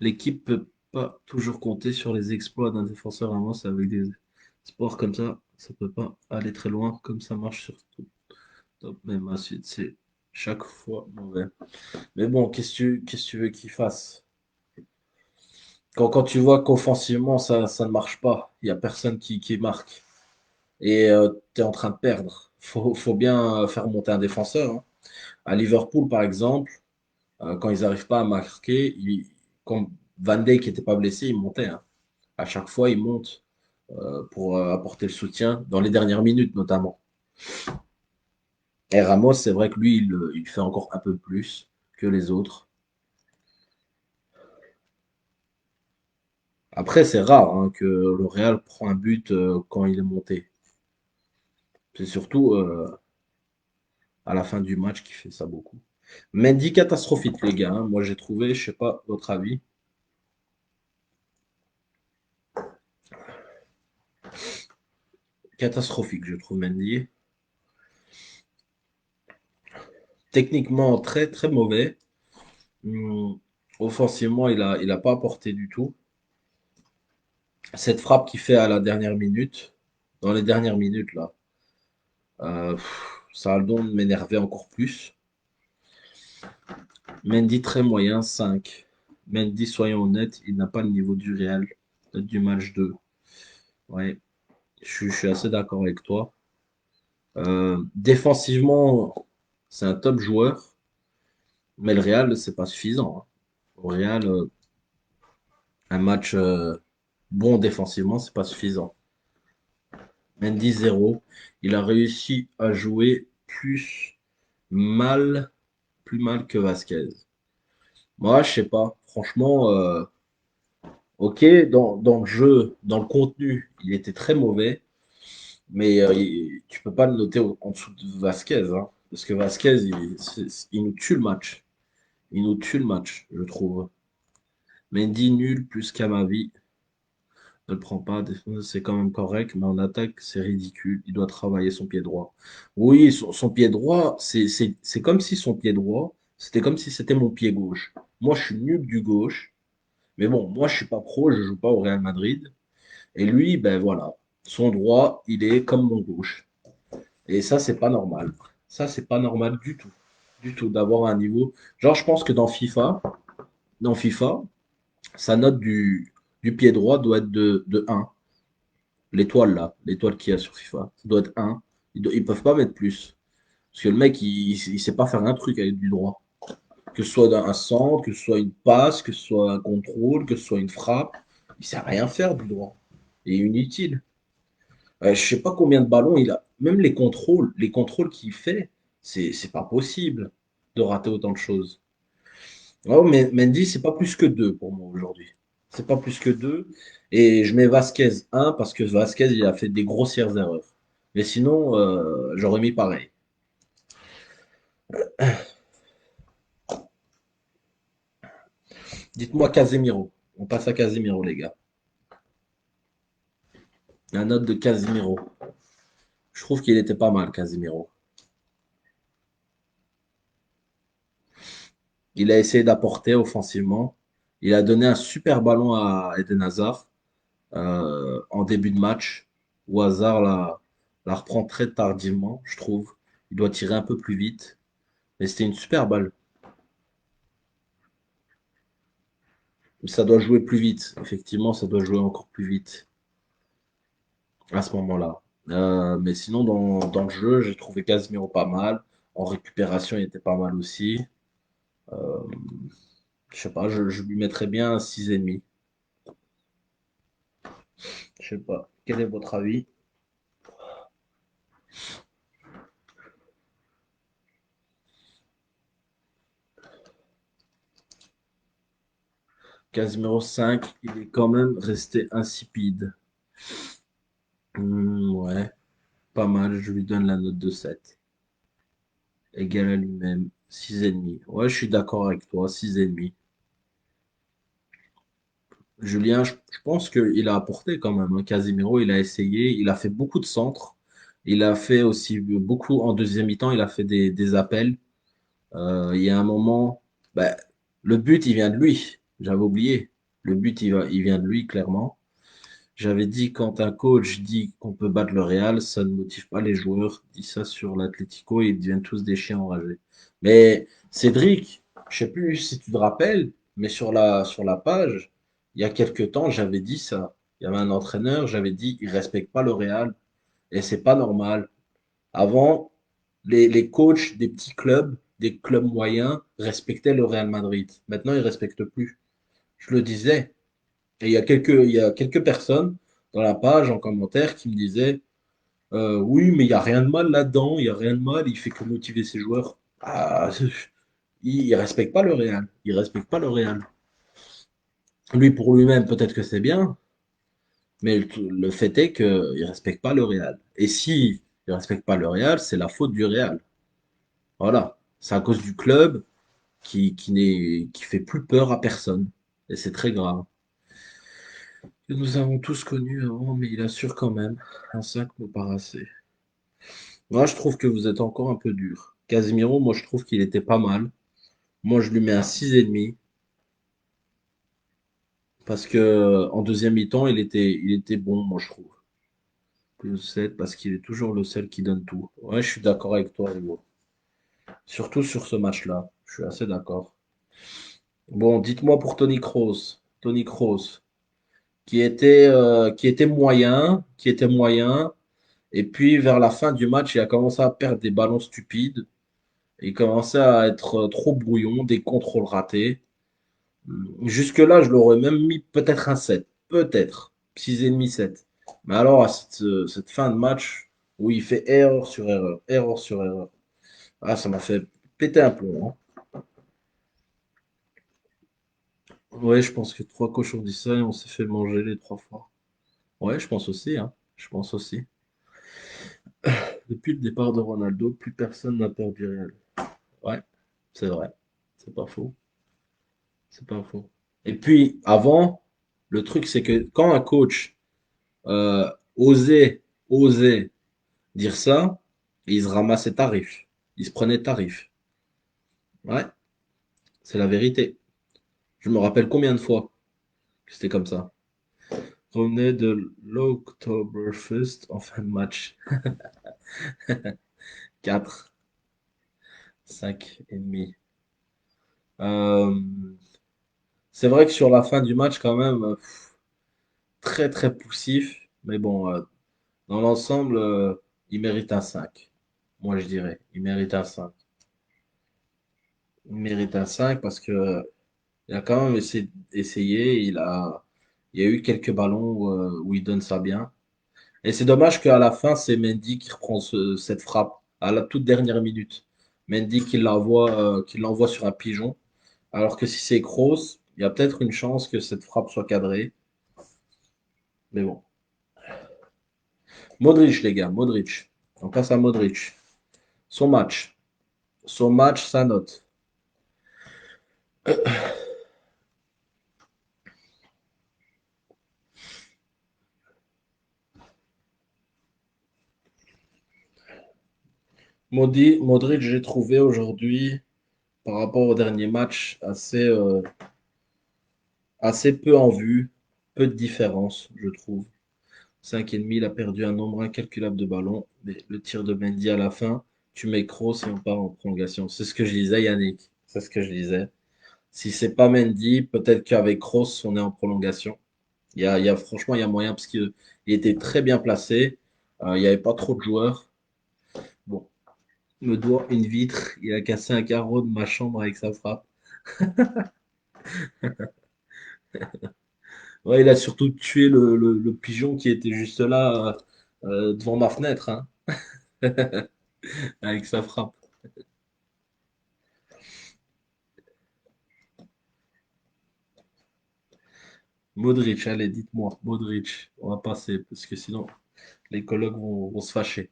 L'équipe peut pas toujours compter sur les exploits d'un défenseur Ramos avec des sports comme ça peut pas aller très loin comme ça marche sur tout. Top, même ensuite, c'est chaque fois mauvais. Mais bon, qu'est-ce que tu veux qu'il fasse? Quand tu vois qu'offensivement, ça ne marche pas, il n'y a personne qui marque et tu es en train de perdre. Faut bien faire monter un défenseur, hein. À Liverpool, par exemple, quand ils n'arrivent pas à marquer, quand Van Dijk n'était pas blessé, il montait, hein. À chaque fois, il monte pour apporter le soutien, dans les dernières minutes notamment. Et Ramos, c'est vrai que lui, il fait encore un peu plus que les autres. Après, c'est rare hein, que le Real prend un but quand il est monté. C'est surtout à la fin du match qui fait ça beaucoup. Mendy catastrophique, les gars, hein. Moi, j'ai trouvé, je sais pas votre avis, catastrophique, je trouve Mendy. Techniquement, très très mauvais. Hum, Offensivement, il a pas apporté du tout. Cette frappe qu'il fait à la dernière minute, dans les dernières minutes, là, ça a le don de m'énerver encore plus. Mendy très moyen, 5. Mendy, soyons honnêtes, il n'a pas le niveau du Real, du match 2. Ouais, je suis assez d'accord avec toi. Défensivement, c'est un top joueur, mais le Real, c'est pas suffisant, hein. Au Real, un match bon défensivement, c'est pas suffisant. Mendy 0. Il a réussi à jouer mal, plus mal que Vasquez. Moi, je sais pas. Franchement, ok, dans le jeu, dans le contenu, il était très mauvais, mais tu peux pas le noter en dessous de Vasquez, hein, parce que Vasquez, il nous tue le match. Il nous tue le match, je trouve. Mendy nul plus Camavi. Ne le prend pas. Défense, c'est quand même correct, mais en attaque, c'est ridicule. Il doit travailler son pied droit. Oui, son pied droit, c'est comme si son pied droit, C'était comme si c'était mon pied gauche. Moi, je suis nul du gauche. Mais bon, moi, je suis pas pro, je joue pas au Real Madrid. Et lui, ben voilà, son droit, il est comme mon gauche. Et ça, c'est pas normal. Ça, c'est pas normal du tout. Du tout, d'avoir un niveau. Genre, je pense que dans FIFA, sa note du pied droit doit être de 1. L'étoile là, l'étoile qu'il y a sur FIFA, ça doit être 1. Ils peuvent pas mettre plus. Parce que le mec, il sait pas faire un truc avec du droit. Que ce soit un centre, que ce soit une passe, que ce soit un contrôle, que ce soit une frappe. Il sait rien faire du droit. Il est inutile. Je sais pas combien de ballons il a. Même les contrôles qu'il fait, c'est pas possible de rater autant de choses. Oh, mais Mendy, c'est pas plus que 2 pour moi aujourd'hui. C'est pas plus que 2. Et je mets Vasquez 1 parce que Vasquez, il a fait des grossières erreurs. Mais sinon, j'aurais mis pareil. Dites-moi Casemiro. On passe à Casemiro, les gars. La note de Casemiro. Je trouve qu'il était pas mal, Casemiro. Il a essayé d'apporter offensivement. Il a donné un super ballon à Eden Hazard en début de match, où Hazard la reprend très tardivement, je trouve. Il doit tirer un peu plus vite. Mais c'était une super balle. Ça doit jouer plus vite. Effectivement, ça doit jouer encore plus vite à ce moment-là. Mais sinon, dans le jeu, j'ai trouvé Casemiro pas mal. En récupération, il était pas mal aussi. Euh, je sais pas, je lui mettrais bien un 6,5. Je sais pas. Quel est votre avis? Casemiro 5, il est quand même resté insipide. Ouais, pas mal. Je lui donne la note de 7. Égal à lui-même. 6,5. Ouais, je suis d'accord avec toi. 6,5. Julien, je pense qu'il a apporté quand même, hein. Casemiro, il a essayé, il a fait beaucoup de centres. Il a fait aussi beaucoup en deuxième mi-temps, il a fait des appels. Il y a un moment, bah, le but, il vient de lui. J'avais oublié. Le but, il vient de lui, clairement. J'avais dit, quand un coach dit qu'on peut battre le Real, ça ne motive pas les joueurs. Dit ça sur l'Atlético et ils deviennent tous des chiens enragés. Mais Cédric, je sais plus si tu te rappelles, mais sur la page, il y a quelques temps, j'avais dit ça. Il y avait un entraîneur, j'avais dit, il respecte pas le Real et c'est pas normal. Avant, les coachs des clubs moyens, respectaient le Real Madrid. Maintenant, ils respectent plus. Je le disais. Et il y a quelques personnes dans la page, en commentaire, qui me disaient oui, mais il n'y a rien de mal là-dedans, il n'y a rien de mal, il fait que motiver ses joueurs. Ah, il ne respecte pas le Real. Il respecte pas le Real. Lui, pour lui-même, peut-être que c'est bien, mais le fait est qu'il ne respecte pas le Real. Et si il ne respecte pas le Real, c'est la faute du Real. Voilà. C'est à cause du club qui fait plus peur à personne. Et c'est très grave. Que nous avons tous connu avant, mais il assure quand même. Un 5 me paraissait. Moi, je trouve que vous êtes encore un peu dur. Casemiro, moi, je trouve qu'il était pas mal. Moi, je lui mets un 6,5 parce que en deuxième mi-temps, il était bon, moi, je trouve. Plus 7 parce qu'il est toujours le seul qui donne tout. Ouais, je suis d'accord avec toi, Hugo. Surtout sur ce match-là. Je suis assez d'accord. Bon, dites-moi pour Tony Kroos. Tony Kroos, qui était moyen, qui était moyen. Et puis, vers la fin du match, il a commencé à perdre des ballons stupides. Il commençait à être trop brouillon, des contrôles ratés. Jusque-là, je l'aurais même mis peut-être un 7. Peut-être. 6,5, 7. Mais alors, à cette fin de match où il fait erreur sur erreur, erreur sur erreur, ah, ça m'a fait péter un plomb, hein. Ouais, je pense que trois cochons dit ça et on s'est fait manger les trois fois. Ouais, je pense aussi, hein. Je pense aussi. Depuis le départ de Ronaldo, plus personne n'a peur du Real. Ouais, c'est vrai. C'est pas faux. C'est pas faux. Et puis, avant, le truc, c'est que quand un coach euh, osait dire ça, il se ramassait tarif. Il se prenait tarif. Ouais. C'est la vérité. Je me rappelle combien de fois que c'était comme ça. Revenez de l'Oktoberfest en fin de match. 4, 5 et demi. Euh, c'est vrai que sur la fin du match, quand même, très très poussif. Mais bon, dans l'ensemble, il mérite un 5. Moi, je dirais. Il mérite un 5. Il mérite un 5 parce que il a quand même essayé. Il y a eu quelques ballons où il donne ça bien. Et c'est dommage qu'à la fin, c'est Mendy qui reprend cette frappe à la toute dernière minute. Mendy qui l'envoie sur un pigeon. Alors que si c'est Kroos, il y a peut-être une chance que cette frappe soit cadrée. Mais bon. Modric, les gars, Modric. On passe à Modric. Son match. Son match, sa note. Modric, j'ai trouvé aujourd'hui, par rapport au dernier match, assez peu en vue. Peu de différence, je trouve. 5,5, il a perdu un nombre incalculable de ballons. Mais le tir de Mendy à la fin, tu mets Kroos et on part en prolongation. C'est ce que je disais, Yannick. C'est ce que je disais. Si c'est pas Mendy, peut-être qu'avec Kroos, on est en prolongation. Franchement, il y a moyen parce qu'il était très bien placé. Il n'y avait pas trop de joueurs. Bon, me doit une vitre. Il a cassé un carreau de ma chambre avec sa frappe. Ouais, il a surtout tué le pigeon qui était juste là devant ma fenêtre, hein, avec sa frappe. Modric, allez, dites-moi, Modric, on va passer parce que sinon les collègues vont se fâcher.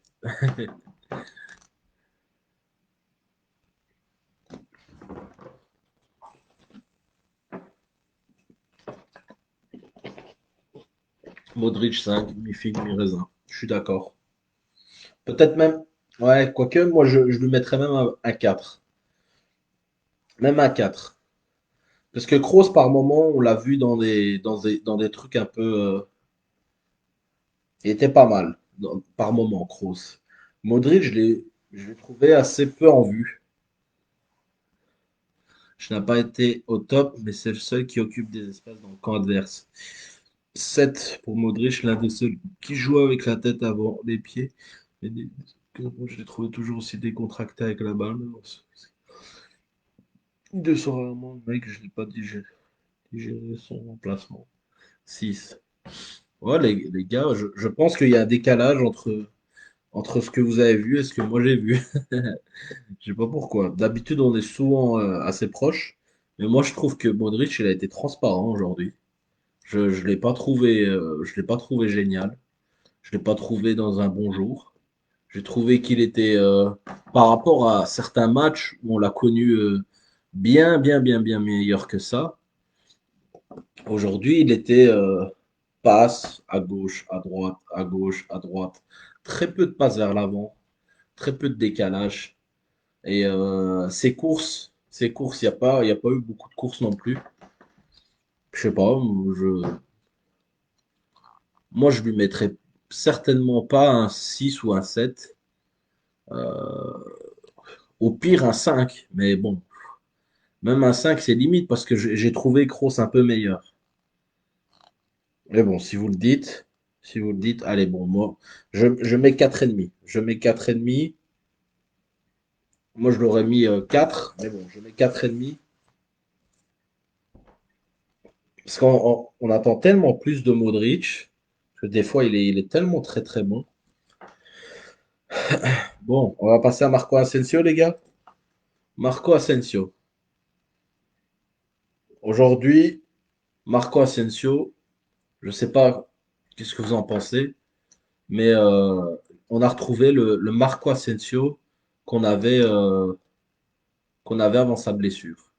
Modric 5, mi-figue, mi-raisin. Je suis d'accord. Peut-être même, ouais, quoique, moi je lui mettrais même un 4. Même un 4. Parce que Kroos, par moment, on l'a vu dans des trucs un peu. Il était pas mal, par moment, Kroos. Modric, je l'ai trouvé assez peu en vue. Je n'ai pas été au top, mais c'est le seul qui occupe des espaces dans le camp adverse. 7 pour Modric, l'un des seuls qui joue avec la tête avant les pieds. Et je l'ai trouvé toujours aussi décontracté avec la balle. Il descend rarement, le mec, je ne l'ai pas digéré son emplacement. 6. Ouais, les gars, je pense qu'il y a un décalage entre ce que vous avez vu et ce que moi j'ai vu. Je sais pas pourquoi. D'habitude, on est souvent assez proches, mais moi je trouve que Modric, il a été transparent aujourd'hui. Je l'ai pas trouvé, je l'ai pas trouvé génial. Je l'ai pas trouvé dans un bon jour. J'ai trouvé qu'il était, par rapport à certains matchs où on l'a connu bien meilleur que ça. Aujourd'hui, il était passe à gauche, à droite, à gauche, à droite. Très peu de passes vers l'avant, très peu de décalage. Et ces courses, il y a pas eu beaucoup de courses non plus. Je sais pas, moi je lui mettrais certainement pas un 6 ou un 7. Au pire un 5. Mais bon, même un 5 c'est limite parce que j'ai trouvé Kroos un peu meilleur. Mais bon, si vous le dites, allez bon, moi je mets 4,5. Je mets 4,5. Moi je l'aurais mis 4, mais bon, je mets 4,5. Parce qu'on attend tellement plus de Modric que des fois il est tellement très très bon. Bon, on va passer à Marco Asensio, les gars. Marco Asensio. Aujourd'hui, Marco Asensio, je ne sais pas qu'est-ce que vous en pensez, mais on a retrouvé le Marco Asensio qu'on avait, euh, qu'on avait avant sa blessure.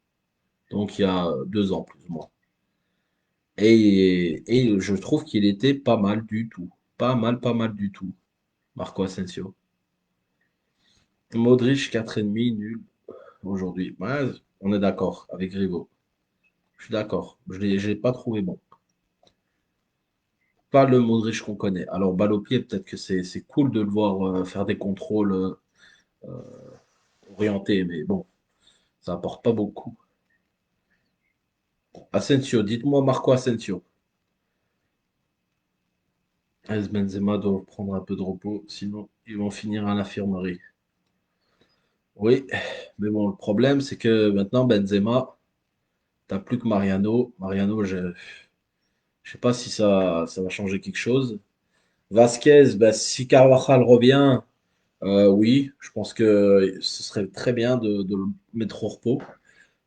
Donc il y a 2 ans plus ou moins. Et je trouve qu'il était pas mal du tout. Pas mal du tout, Marco Asensio. Modric 4,5 nul aujourd'hui. Ouais, On est d'accord avec Griveau. Je suis d'accord. Je l'ai pas trouvé bon. Pas le Modric qu'on connaît. Alors, balle au pied, peut-être que c'est cool de le voir faire des contrôles orientés, mais bon, ça apporte pas beaucoup. Asensio, dites-moi Marco Asensio. AS Benzema doit prendre un peu de repos, sinon ils vont finir à l'infirmerie. Oui, mais bon, le problème, c'est que maintenant, Benzema, t'as plus que Mariano. Mariano, je sais pas si ça va changer quelque chose. Vasquez, bah, si Carvajal revient, oui, je pense que ce serait très bien de le mettre au repos.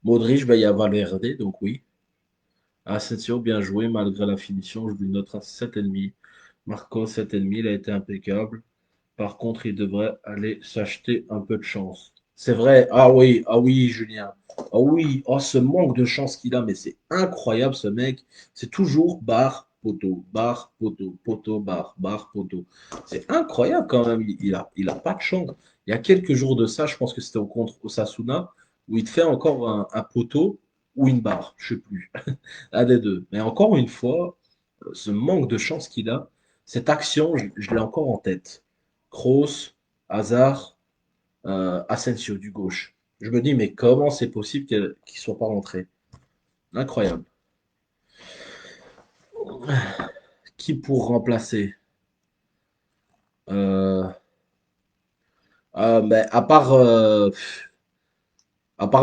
Modric, bah, il y a Valverde, donc oui. Asensio, bien joué, malgré la finition, je lui note un 7,5. Marco, 7,5, il a été impeccable. Par contre, il devrait aller s'acheter un peu de chance. C'est vrai. Ah oui, Julien. Ah oui, oh, ce manque de chance qu'il a, mais c'est incroyable ce mec. C'est toujours barre, poteau, poteau, barre, poteau. C'est incroyable quand même. Il a pas de chance. Il y a quelques jours de ça, je pense que c'était au contre Osasuna, où il te fait encore un poteau ou une barre, je sais plus, un des deux. Mais encore une fois, ce manque de chance qu'il a, cette action, je l'ai encore en tête. Kroos, Hazard, Asensio du gauche. Je me dis, mais comment c'est possible qu'il ne soit pas rentré? Incroyable. Qui pour remplacer? Euh, mais à part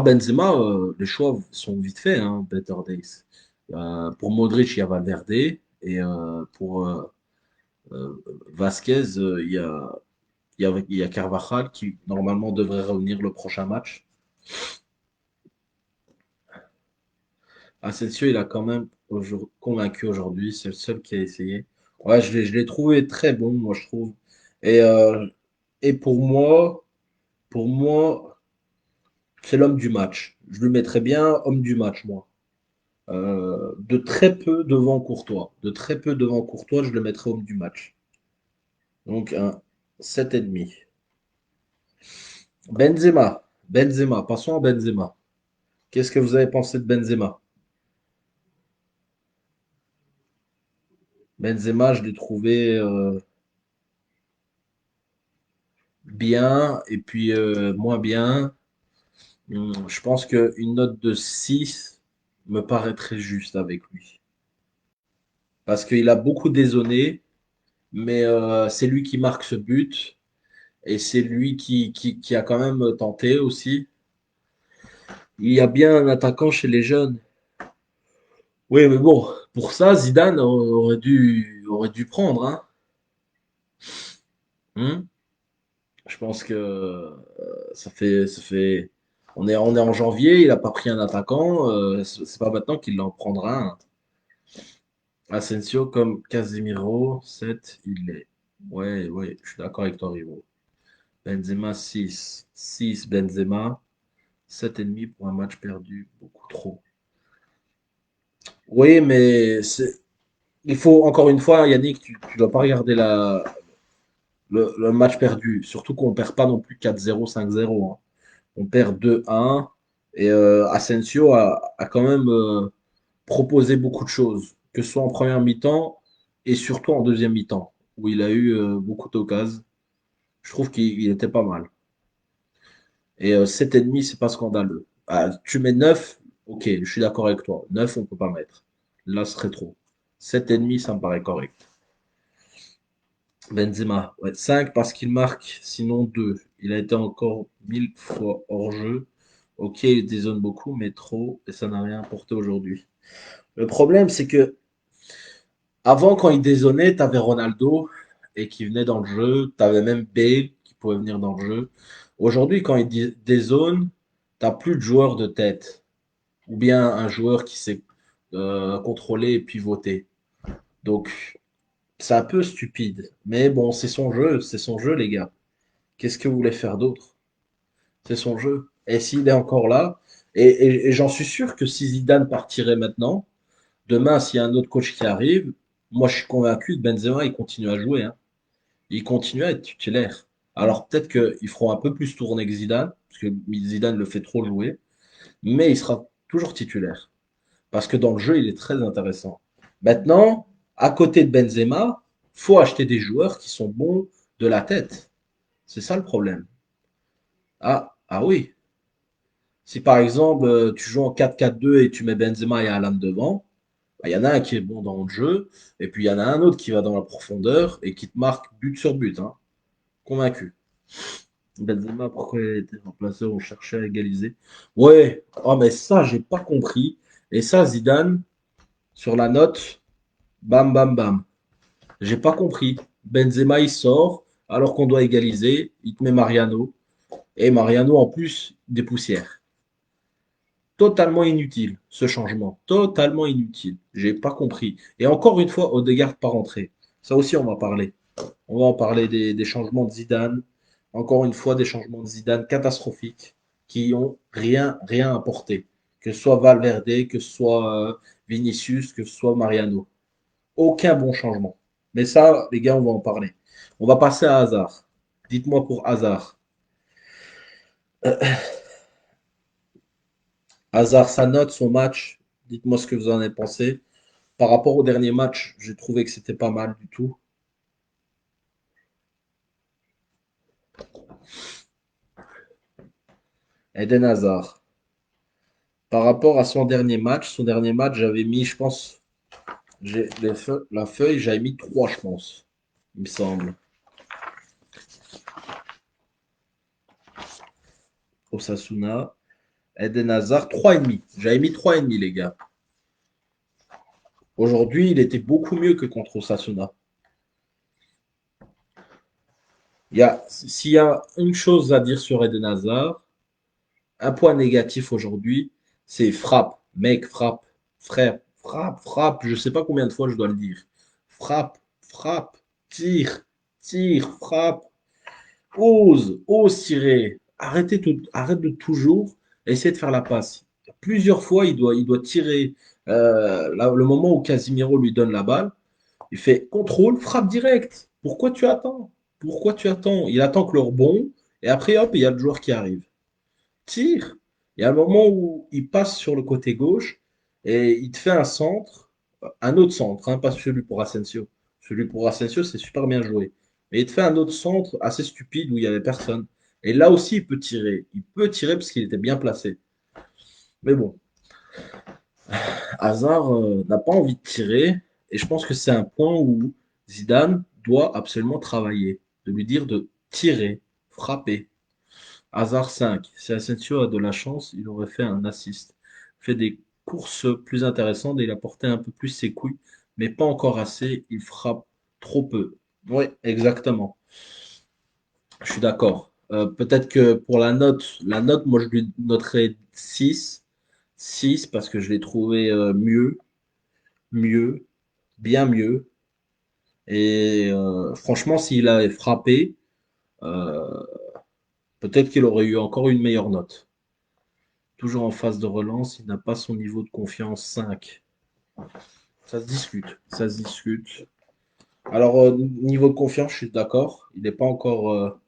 Benzema, les choix sont vite faits, hein, Better Days. Pour Modric, il y a Valverde. Et pour Vasquez, il y a Carvajal qui normalement devrait revenir le prochain match. Asensio, il a quand même convaincu aujourd'hui. C'est le seul qui a essayé. Ouais, je l'ai trouvé très bon, moi, je trouve. Et, euh, et pour moi, c'est l'homme du match. Je le mettrais bien homme du match, moi. De très peu devant Courtois. De très peu devant Courtois, je le mettrais homme du match. Donc, un 7,5. Benzema. Benzema. Passons à Benzema. Qu'est-ce que vous avez pensé de Benzema? Benzema, je l'ai trouvé bien et puis moins bien. Je pense qu'une note de 6 me paraîtrait juste avec lui. Parce qu'il a beaucoup dézonné, mais c'est lui qui marque ce but et c'est lui qui a quand même tenté aussi. Il y a bien un attaquant chez les jeunes. Oui, mais bon, pour ça, Zidane aurait dû prendre, hein. Hmm. Je pense que ça fait, on est en janvier, il a pas pris un attaquant, c'est pas maintenant qu'il en prendra un. Asensio comme Casemiro, 7 il est. Ouais, ouais, je suis d'accord avec toi, Rivo. Benzema, 6 Benzema, 7,5 pour un match perdu, beaucoup trop. Oui, mais il faut, encore une fois, Yannick, tu dois pas regarder le match perdu. Surtout qu'on perd pas non plus 4-0, 5-0, hein. On perd 2-1. Et Asensio a quand même proposé beaucoup de choses, que ce soit en première mi-temps et surtout en deuxième mi-temps, où il a eu beaucoup d'occasions. Je trouve qu'il était pas mal. Et 7,5, c'est pas scandaleux. Ah, tu mets 9, ok, je suis d'accord avec toi. 9, on peut pas mettre. Là, ce serait trop. 7,5, ça me paraît correct. Benzema, ouais, 5 parce qu'il marque, sinon 2. Il a été encore 1000 fois hors jeu. Ok, il dézone beaucoup, mais trop, et ça n'a rien apporté aujourd'hui. Le problème, c'est que avant, quand il dézonnait, tu avais Ronaldo et qui venait dans le jeu. Tu avais même Bale qui pouvait venir dans le jeu. Aujourd'hui, quand il dézone, tu plus de joueur de tête ou bien un joueur qui sait contrôler et pivoter. Donc, c'est un peu stupide. Mais bon, c'est son jeu, les gars. Qu'est-ce que vous voulez faire d'autre? C'est son jeu. Et s'il est encore là, et j'en suis sûr que si Zidane partirait maintenant, demain, s'il y a un autre coach qui arrive, moi je suis convaincu que Benzema, il continue à jouer, hein. Il continue à être titulaire. Alors peut-être qu'ils feront un peu plus tourner que Zidane, parce que Zidane le fait trop jouer. mais il sera toujours titulaire. Parce que dans le jeu, il est très intéressant. Maintenant, à côté de Benzema, faut acheter des joueurs qui sont bons de la tête. C'est ça le problème. Ah oui. Si par exemple, tu joues en 4-4-2 et tu mets Benzema et Haaland devant, bah, il y en a un qui est bon dans le jeu, et puis il y en a un autre qui va dans la profondeur et qui te marque but sur but, hein. Convaincu. Benzema, pourquoi il a été remplacé? On cherchait à égaliser. Ouais, oh, mais ça, j'ai pas compris. Et ça, Zidane, sur la note, bam, bam, bam. J'ai pas compris. Benzema, il sort, alors qu'on doit égaliser. Il te met Mariano. Et Mariano, en plus, des poussières. Totalement inutile, ce changement. Totalement inutile. J'ai pas compris. Et encore une fois, Odegaard pas rentré. Ça aussi, on va parler. On va en parler des changements de Zidane. Encore une fois, des changements de Zidane catastrophiques qui ont rien apporté. Que ce soit Valverde, que ce soit Vinicius, que ce soit Mariano. Aucun bon changement. Mais ça, les gars, on va en parler. On va passer à Hazard. Dites-moi pour Hazard. Hazard, sa note, son match. Dites-moi ce que vous en avez pensé. Par rapport au dernier match, j'ai trouvé que c'était pas mal du tout. Eden Hazard. Par rapport à son dernier match, j'avais mis, je pense, la feuille, j'avais mis 3, je pense, il me semble. Osasuna, Eden Hazard, 3,5. J'avais mis 3,5, les gars. Aujourd'hui, il était beaucoup mieux que contre Osasuna. S'il y a une chose à dire sur Eden Hazard, un point négatif aujourd'hui, c'est frappe. Mec, frappe. Frère, frappe. Je sais pas combien de fois je dois le dire. Frappe. Tire, frappe. Ose tirer. Arrête de toujours essayer de faire la passe. Plusieurs fois, il doit tirer. Le moment où Casimiro lui donne la balle, il fait contrôle, frappe direct. Pourquoi tu attends? Pourquoi tu attends? Il attend que le rebond, et après, hop, il y a le joueur qui arrive. Tire. Il y a un moment où il passe sur le côté gauche et il te fait un autre centre, hein, pas celui pour Asensio. Celui pour Asensio, c'est super bien joué. Mais il te fait un autre centre assez stupide où il n'y avait personne. Et là aussi, il peut tirer. Il peut tirer parce qu'il était bien placé. Mais bon, Hazard n'a pas envie de tirer. Et je pense que c'est un point où Zidane doit absolument travailler. De lui dire de tirer, frapper. Hazard 5. Si Asensio a de la chance, il aurait fait un assist. Fait des courses plus intéressantes et il a porté un peu plus ses couilles, mais pas encore assez. Il frappe trop peu. Oui, exactement. Je suis d'accord. Peut-être que pour la note, moi je lui noterais 6. 6 parce que je l'ai trouvé mieux, bien mieux. Et franchement, s'il avait frappé, euh, peut-être qu'il aurait eu encore une meilleure note. Toujours en phase de relance, il n'a pas son niveau de confiance 5. Ça se discute, ça se discute. Alors, niveau de confiance, je suis d'accord. Il n'est pas encore.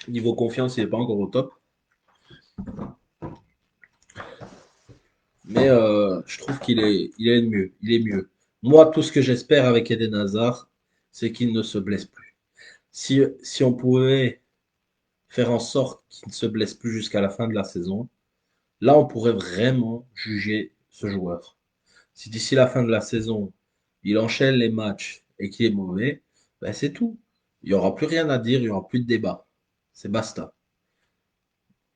Niveau confiance, il n'est pas encore au top. Mais je trouve il est mieux. Il est mieux. Moi, tout ce que j'espère avec Eden Hazard, c'est qu'il ne se blesse plus. Si on pouvait faire en sorte qu'il ne se blesse plus jusqu'à la fin de la saison, là, on pourrait vraiment juger ce joueur. Si d'ici la fin de la saison, il enchaîne les matchs et qu'il est mauvais, ben c'est tout. Il n'y aura plus rien à dire, il n'y aura plus de débat. C'est basta.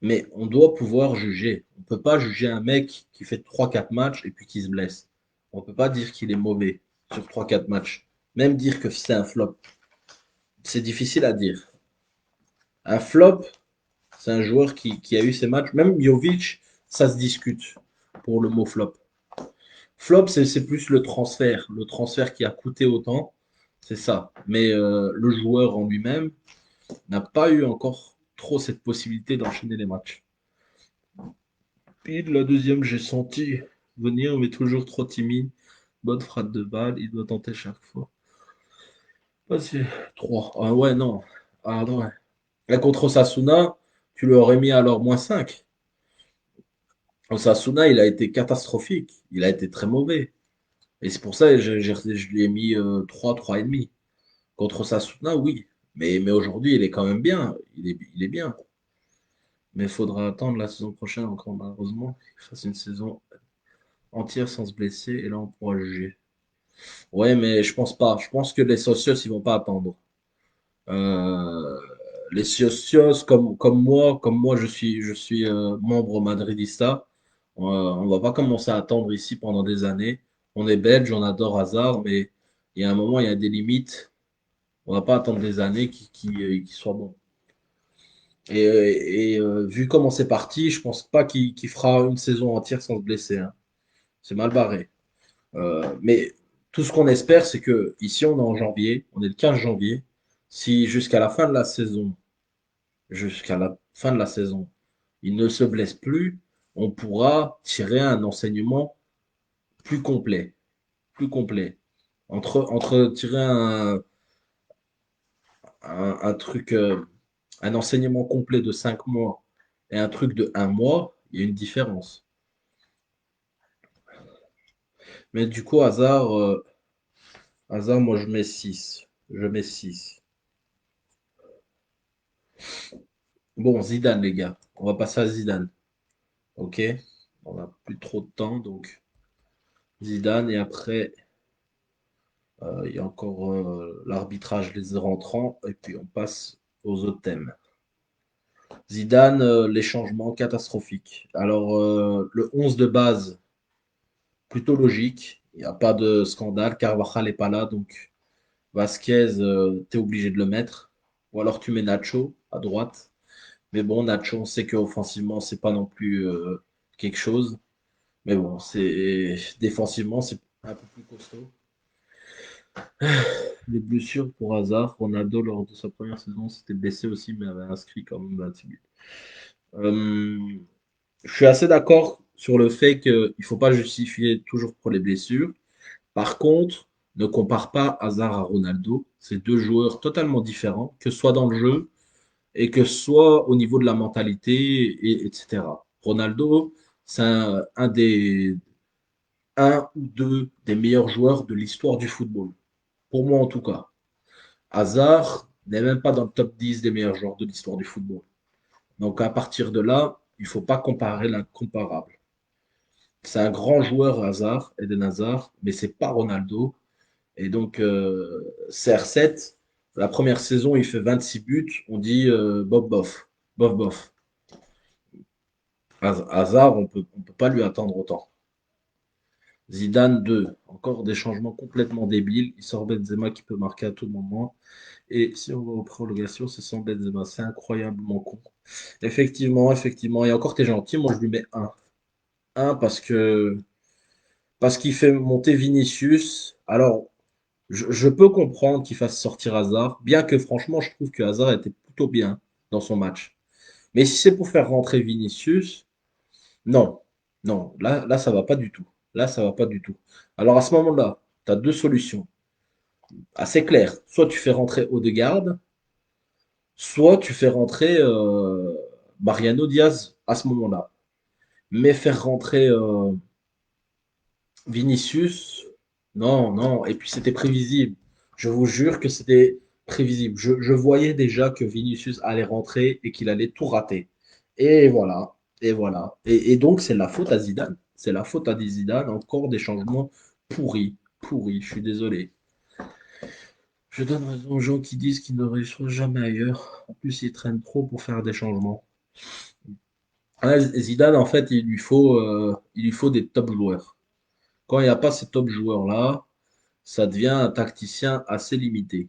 Mais on doit pouvoir juger. On ne peut pas juger un mec qui fait trois quatre matchs et puis qui se blesse. On ne peut pas dire qu'il est mauvais sur trois quatre matchs. Même dire que c'est un flop. C'est difficile à dire. Un flop, c'est un joueur qui a eu ses matchs. Même Jovic, ça se discute pour le mot flop. Flop, c'est plus le transfert. Le transfert qui a coûté autant, c'est ça. Mais le joueur en lui-même n'a pas eu encore trop cette possibilité d'enchaîner les matchs. Puis la deuxième, j'ai senti venir, mais toujours trop timide. Bonne frappe de balle, il doit tenter chaque fois. Vas-y, 3. Ah ouais, non. Ah non, ouais. Là, contre Osasuna, Tu lui aurais mis alors -5. Osasuna, il a été catastrophique. Il a été très mauvais. Et c'est pour ça que je lui ai mis 3, 3,5. Contre Osasuna, oui. Mais aujourd'hui, il est quand même bien. Il est bien. Mais il faudra attendre la saison prochaine encore, malheureusement, qu'il fasse une saison entière sans se blesser. Et là, on pourra juger. Ouais, mais je pense pas. Je pense que les socios, ils vont pas attendre. Euh, les socios, comme moi, je suis membre madridista. On va pas commencer à attendre ici pendant des années. On est belge, on adore Hazard, mais il y a un moment, il y a des limites. On va pas attendre des années qu'il soit bon. Vu comment c'est parti, je pense pas qu'il fera une saison entière sans se blesser, hein. C'est mal barré. Mais tout ce qu'on espère, c'est que ici, on est en janvier, on est le 15 janvier. Si jusqu'à la fin de la saison, il ne se blesse plus, on pourra tirer un enseignement plus complet, plus complet. Entre tirer un truc, un enseignement complet de 5 mois et un truc de 1 mois, il y a une différence. Mais du coup, hasard, moi je mets 6. Je mets 6. Bon, Zidane, les gars. On va passer à Zidane. Ok? On n'a plus trop de temps, donc Zidane. Et après, il y a encore l'arbitrage les rentrants. Et puis on passe aux autres thèmes. Zidane, les changements catastrophiques. Alors, le 11 de base, plutôt logique. Il n'y a pas de scandale. Carvajal n'est pas là, donc Vasquez, tu es obligé de le mettre. Ou alors tu mets Nacho à droite. Mais bon, Nacho, on sait qu'offensivement, c'est pas non plus quelque chose. Mais bon, c'est défensivement, c'est un peu plus costaud. Les blessures pour hasard, Ronaldo, lors de sa première saison, s'était blessé aussi, mais avait inscrit quand même 26 buts. Euh, je suis assez d'accord sur le fait qu'il ne faut pas justifier toujours pour les blessures. Par contre, ne compare pas Hazard à Ronaldo. C'est deux joueurs totalement différents, que ce soit dans le jeu et que ce soit au niveau de la mentalité, etc. Ronaldo, c'est un ou deux des meilleurs joueurs de l'histoire du football. Pour moi, en tout cas. Hazard n'est même pas dans le top 10 des meilleurs joueurs de l'histoire du football. Donc, à partir de là, il ne faut pas comparer l'incomparable. C'est un grand joueur, Hazard, Eden Hazard, mais c'est pas Ronaldo. Et donc, CR7, la première saison, il fait 26 buts. On dit bof, bof. Bof, bof. Hazard, on peut pas lui attendre autant. Zidane 2, encore des changements complètement débiles. Il sort Benzema qui peut marquer à tout moment. Et si on va aux prolongations, c'est sans Benzema. C'est incroyablement con. Effectivement. Et encore, t'es gentil. Moi, je lui mets un. Un parce qu'il fait monter Vinicius. Alors, je peux comprendre qu'il fasse sortir Hazard, bien que franchement, je trouve que Hazard était plutôt bien dans son match. Mais si c'est pour faire rentrer Vinicius, non. Non, là, ça va pas du tout. Là, ça va pas du tout. Alors, à ce moment-là, tu as deux solutions assez claires. Soit tu fais rentrer Odegaard, soit tu fais rentrer Mariano Diaz à ce moment-là. Mais faire rentrer Vinicius, non, non. Et puis c'était prévisible. Je vous jure que c'était prévisible. Je voyais déjà que Vinicius allait rentrer et qu'il allait tout rater. Et voilà. Et voilà. Et donc c'est la faute à Zidane. C'est la faute à Zidane. Encore des changements pourris. Pourris. Je suis désolé. Je donne raison aux gens qui disent qu'ils ne réussiront jamais ailleurs. En plus, ils traînent trop pour faire des changements. Ah, Zidane, en fait, il lui faut des top joueurs. Quand il n'y a pas ces top joueurs-là, ça devient un tacticien assez limité.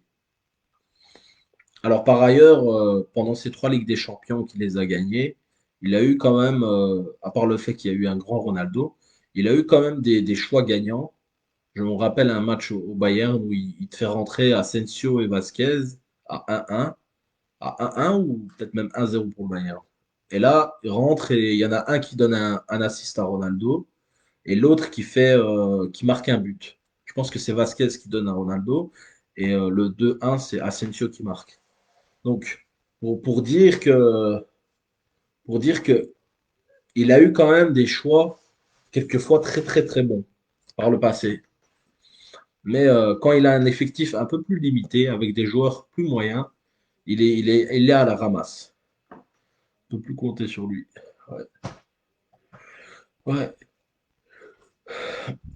Alors, par ailleurs, pendant ces trois Ligues des Champions qu'il les a gagnées, il a eu quand même, à part le fait qu'il y a eu un grand Ronaldo, il a eu quand même des choix gagnants. Je me rappelle un match au Bayern où il te fait rentrer Asensio et Vasquez à 1-1 ou peut-être même 1-0 pour le Bayern. Et là, il rentre et il y en a un qui donne un assist à Ronaldo et l'autre qui marque un but. Je pense que c'est Vasquez qui donne à Ronaldo et le 2-1, c'est Asensio qui marque. Donc, pour dire que pour dire que il a eu quand même des choix quelquefois très très très bons par le passé. Mais quand il a un effectif un peu plus limité, avec des joueurs plus moyens, il est à la ramasse. On peut plus compter sur lui. Ouais. Ouais.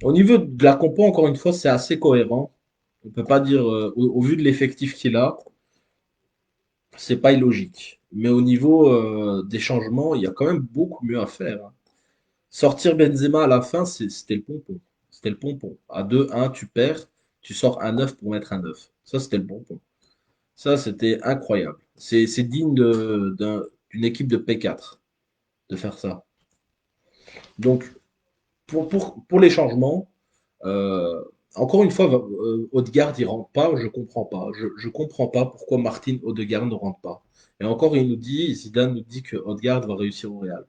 Au niveau de la compo, encore une fois, c'est assez cohérent. On peut pas dire, au vu de l'effectif qu'il a, c'est pas illogique. Mais au niveau des changements, il y a quand même beaucoup mieux à faire, hein. Sortir Benzema à la fin, c'était le pompon. C'était le pompon. À 2-1, tu perds, tu sors un 9 pour mettre un 9. Ça, c'était le pompon. Ça, c'était incroyable. C'est digne d'une équipe de P4 de faire ça. Donc, pour les changements, euh, encore une fois, Odegaard, il rentre pas, je comprends pas. Je comprends pas pourquoi Martin Odegaard ne rentre pas. Et encore, Zidane nous dit que Odegaard va réussir au Real.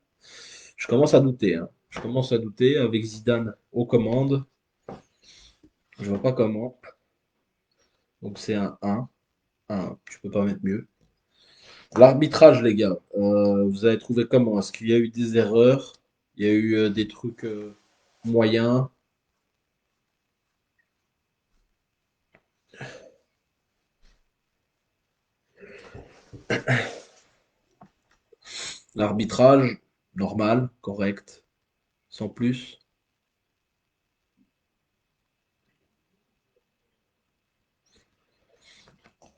Je commence à douter, hein. Je commence à douter avec Zidane aux commandes. Je vois pas comment. Donc c'est un 1. 1. Tu peux pas mettre mieux. L'arbitrage, les gars, vous avez trouvé comment? Est-ce qu'il y a eu des erreurs? Il y a eu des trucs moyens? L'arbitrage, normal, correct, sans plus.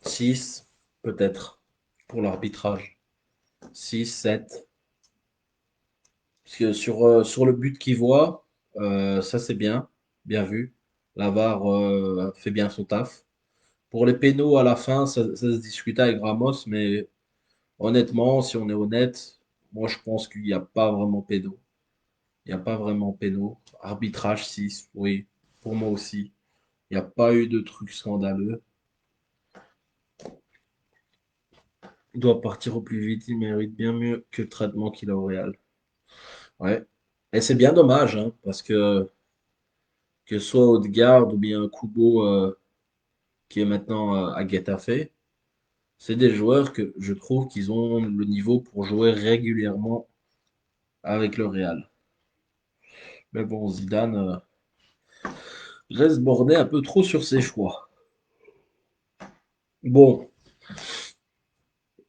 6, peut-être, pour l'arbitrage. 6, 7. Parce que sur le but qu'il voit, ça c'est bien, bien vu. La VAR fait bien son taf. Pour les pénaux à la fin, ça se discutait avec Ramos, mais honnêtement, si on est honnête, moi je pense qu'il n'y a pas vraiment péno. Il n'y a pas vraiment péno. Arbitrage 6, oui, pour moi aussi. Il n'y a pas eu de truc scandaleux. Il doit partir au plus vite, il mérite bien mieux que le traitement qu'il a au Real. Ouais. Et c'est bien dommage, hein, parce que ce soit Odegaard ou bien Kubo qui est maintenant à Getafe, c'est des joueurs que je trouve qu'ils ont le niveau pour jouer régulièrement avec le Real. Mais bon, Zidane reste borné un peu trop sur ses choix. Bon,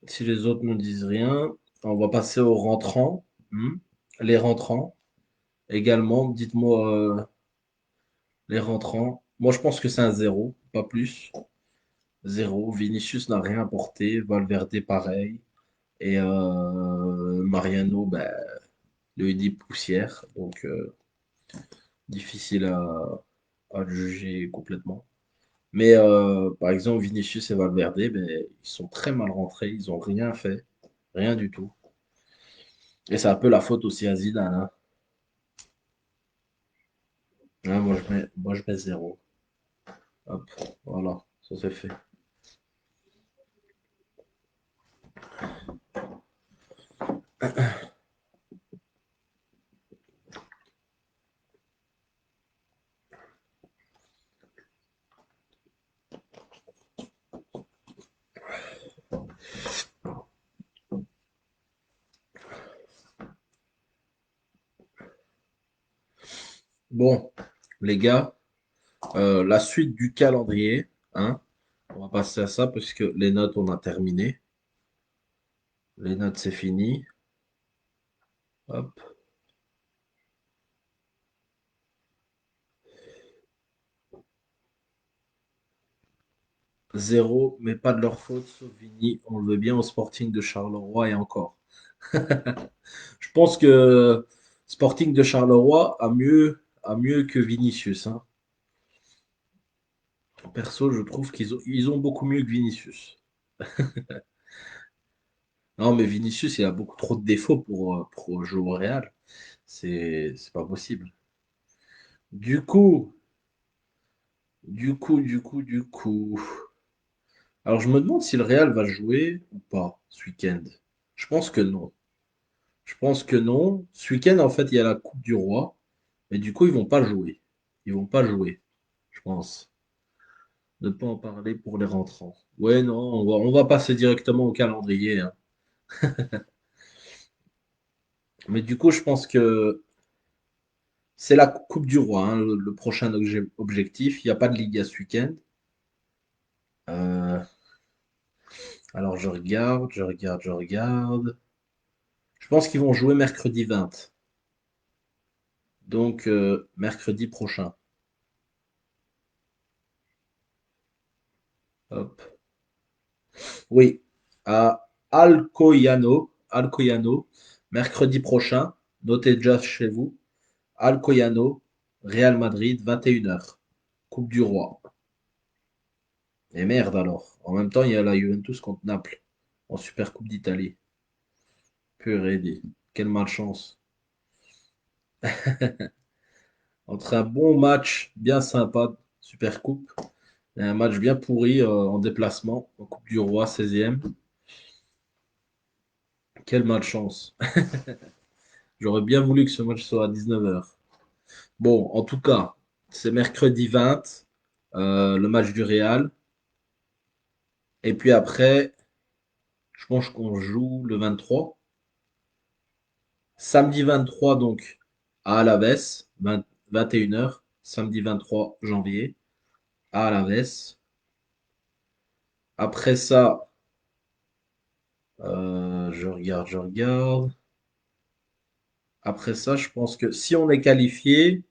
si les autres ne disent rien, on va passer aux rentrants. Hmm. Les rentrants, également, dites-moi les rentrants. Moi, je pense que c'est un zéro, pas plus. Zéro. Vinicius n'a rien apporté. Valverde, pareil. Et Mariano, ben, lui dit poussière. Donc, difficile à le juger complètement. Mais par exemple, Vinicius et Valverde, ben, ils sont très mal rentrés. Ils n'ont rien fait. Rien du tout. Et c'est un peu la faute aussi à Zidane, hein. Ouais, moi, je mets zéro. Hop, voilà, ça c'est fait. Bon, les gars, la suite du calendrier, hein, on va passer à ça parce que les notes, on a terminé. Les notes, c'est fini. Hop, zéro, mais pas de leur faute, sauf Vini. On le veut bien au Sporting de Charleroi et encore. Je pense que Sporting de Charleroi a mieux que Vinicius, hein. Perso, je trouve qu'ils ont beaucoup mieux que Vinicius. Non, mais Vinicius, il a beaucoup trop de défauts pour jouer au Real. C'est pas possible. Du coup, du coup. Alors, je me demande si le Real va jouer ou pas ce week-end. Je pense que non. Je pense que non. Ce week-end, en fait, il y a la Coupe du Roi. Mais du coup, ils vont pas jouer. Ils vont pas jouer, je pense. Ne pas en parler pour les rentrants. Ouais, non, on va passer directement au calendrier, hein. Mais du coup, je pense que c'est la Coupe du Roi, hein, le prochain objectif. Il n'y a pas de Liga ce week-end. Euh, alors je regarde. Je pense qu'ils vont jouer mercredi 20. Donc mercredi prochain. Hop. Oui, à Alcoyano, mercredi prochain. Notez déjà chez vous. Alcoyano, Real Madrid, 21 h. Coupe du Roi. Et merde alors. En même temps, il y a la Juventus contre Naples en Super Coupe d'Italie. Purée dit. Quelle malchance. Entre un bon match bien sympa, Super Coupe, et un match bien pourri en déplacement, en Coupe du Roi, 16e. Quelle malchance. J'aurais bien voulu que ce match soit à 19 h. Bon, en tout cas, c'est mercredi 20, le match du Real. Et puis après, je pense qu'on joue le 23. Samedi 23, donc, à Alaves, 21 h. Samedi 23 janvier, à Alaves. Après ça, je regarde. Après ça, je pense que si on est qualifié,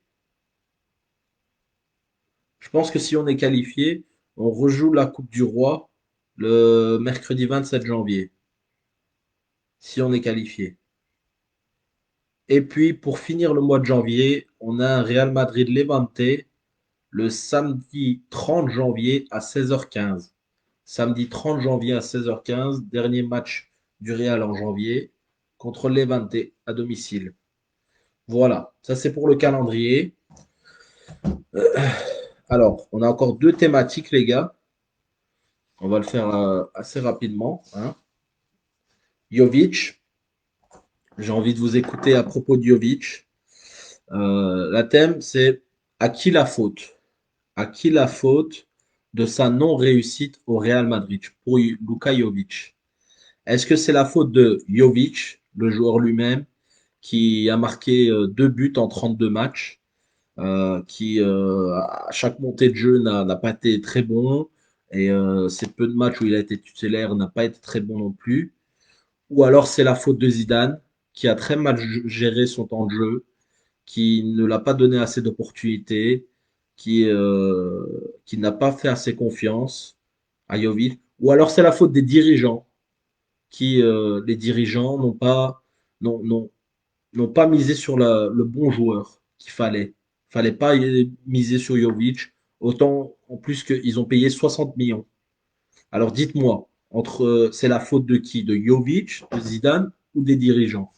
je pense que si on est qualifié, on rejoue la Coupe du Roi le mercredi 27 janvier, si on est qualifié. Et puis, pour finir le mois de janvier, on a un Real Madrid-Levante le samedi 30 janvier à 16 h 15. Samedi 30 janvier à 16 h 15, dernier match du Real en janvier contre Levante à domicile. Voilà, ça c'est pour le calendrier. Alors, on a encore deux thématiques, les gars. On va le faire assez rapidement, hein. Jovic, j'ai envie de vous écouter à propos de Jovic. La thème, c'est à qui la faute? À qui la faute de sa non-réussite au Real Madrid pour Luka Jovic? Est-ce que c'est la faute de Jovic, le joueur lui-même, qui a marqué 2 buts en 32 matchs, qui à chaque montée de jeu n'a pas été très bon, et ces peu de matchs où il a été titulaire n'a pas été très bon non plus? Ou alors c'est la faute de Zidane, qui a très mal géré son temps de jeu, qui ne l'a pas donné assez d'opportunités, qui n'a pas fait assez confiance à Jovic. Ou alors c'est la faute des dirigeants, les dirigeants n'ont, n'ont- n'ont pas misé sur le bon joueur qu'il fallait. Fallait pas miser sur Jovic, autant en plus qu'ils ont payé 60 millions. Alors dites-moi, c'est la faute de qui? De Jovic, de Zidane ou des dirigeants?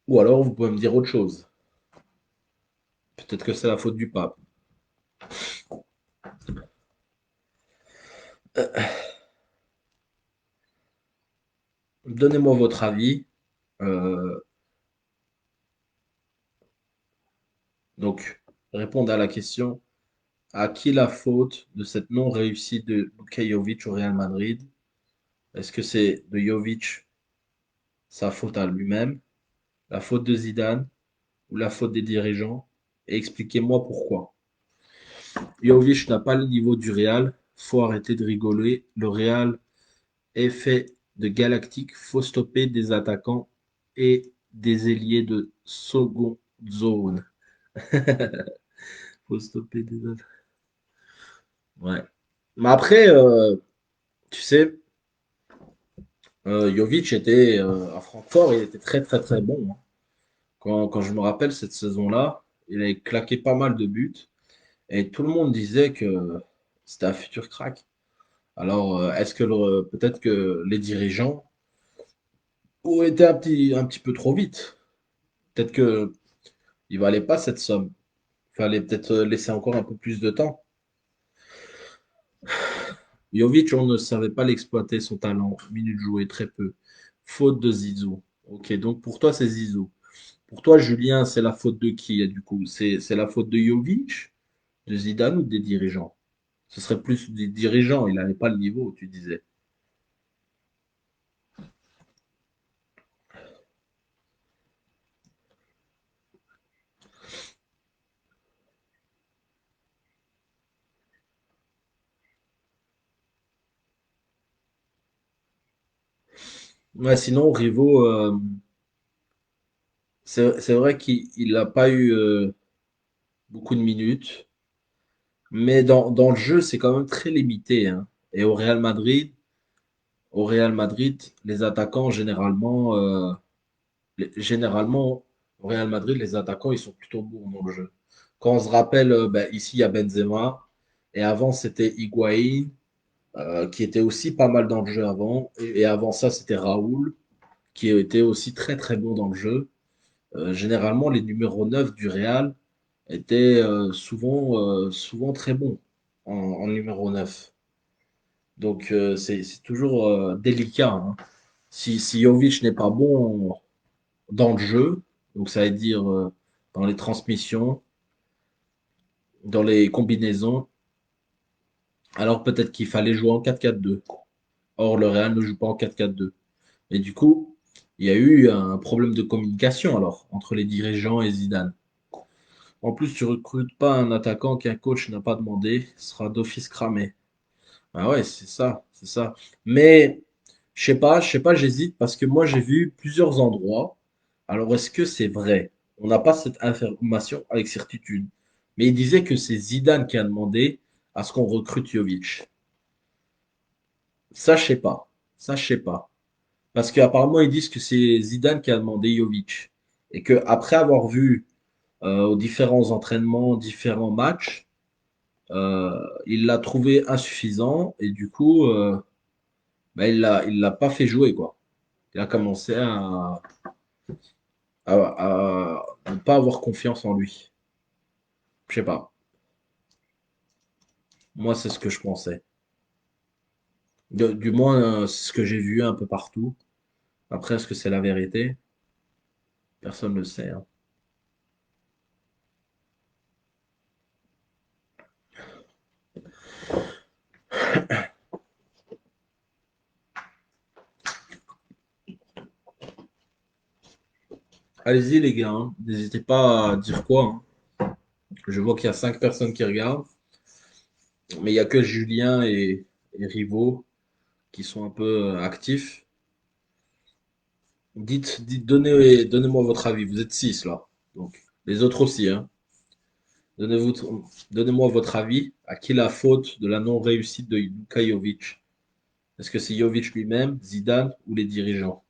Ou alors vous pouvez me dire autre chose. Peut-être que c'est la faute du pape. Donnez-moi votre avis. Euh, donc, répondez à la question. À qui la faute de cette non-réussite de Luka Jovic au Real Madrid? Est-ce que c'est de Jovic, sa faute à lui-même, la faute de Zidane ou la faute des dirigeants? Et expliquez-moi pourquoi. Jovic n'a pas le niveau du Real. Faut arrêter de rigoler. Le Real est fait de galactiques. Faut stopper des attaquants et des ailiers de second zone. Faut stopper des attaquants. Ouais. Mais après, tu sais, Jovic était à Francfort, il était très très très bon, hein. Quand je me rappelle cette saison-là, il avait claqué pas mal de buts et tout le monde disait que c'était un futur crack. Alors, est-ce que peut-être que les dirigeants ont été un petit peu trop vite? Peut-être que il valait pas cette somme. Il fallait peut-être laisser encore un peu plus de temps. Jovic, on ne savait pas l'exploiter, son talent. Minutes jouées, très peu. Faute de Zizou. Ok, donc pour toi, c'est Zizou. Pour toi, Julien, c'est la faute de qui, du coup? C'est la faute de Jovic, de Zidane ou des dirigeants? Ce serait plus des dirigeants, il n'avait pas le niveau, tu disais. Ouais, sinon, Rivo, c'est vrai qu'il n'a pas eu beaucoup de minutes, mais dans le jeu, c'est quand même très limité, hein. Et au Real Madrid, les attaquants, généralement, au Real Madrid, les attaquants, ils sont plutôt bons dans le jeu. Quand on se rappelle, ben, ici, il y a Benzema, et avant, c'était Higuaín, qui était aussi pas mal dans le jeu avant, et avant ça, c'était Raoul, qui était aussi très très bon dans le jeu. Généralement, les numéros 9 du Real étaient souvent très bons en numéro 9. Donc, c'est toujours délicat, hein. Si Jovic n'est pas bon dans le jeu, donc ça veut dire dans les transmissions, dans les combinaisons, alors peut-être qu'il fallait jouer en 4-4-2. Or, le Real ne joue pas en 4-4-2. Et du coup, il y a eu un problème de communication alors entre les dirigeants et Zidane. En plus, tu recrutes pas un attaquant qu'un coach n'a pas demandé, il sera d'office cramé. Ah ouais, c'est ça, c'est ça. Mais je sais pas, j'hésite parce que moi j'ai vu plusieurs endroits. Alors est-ce que c'est vrai? On n'a pas cette information avec certitude. Mais il disait que c'est Zidane qui a demandé à ce qu'on recrute Jovic. Ça, je sais pas. Ça, je sais pas. Parce qu'apparemment, ils disent que c'est Zidane qui a demandé Jovic. Et que après avoir vu aux différents entraînements, différents matchs, il l'a trouvé insuffisant et du coup, bah, il l'a pas fait jouer, quoi. Il a commencé à ne pas avoir confiance en lui. Je sais pas. Moi, c'est ce que je pensais. Du moins, c'est ce que j'ai vu un peu partout. Après, est-ce que c'est la vérité? Personne ne le sait, hein. Allez-y, les gars, hein. N'hésitez pas à dire quoi, hein. Je vois qu'il y a 5 personnes qui regardent, mais il y a que Julien et Rivo qui sont un peu actifs. Donnez-moi votre avis. Vous êtes 6 là. Donc, les autres aussi, hein. Donnez-vous, donnez-moi votre avis. À qui la faute de la non-réussite de Luka Jovic? Est-ce que c'est Jovic lui-même, Zidane ou les dirigeants?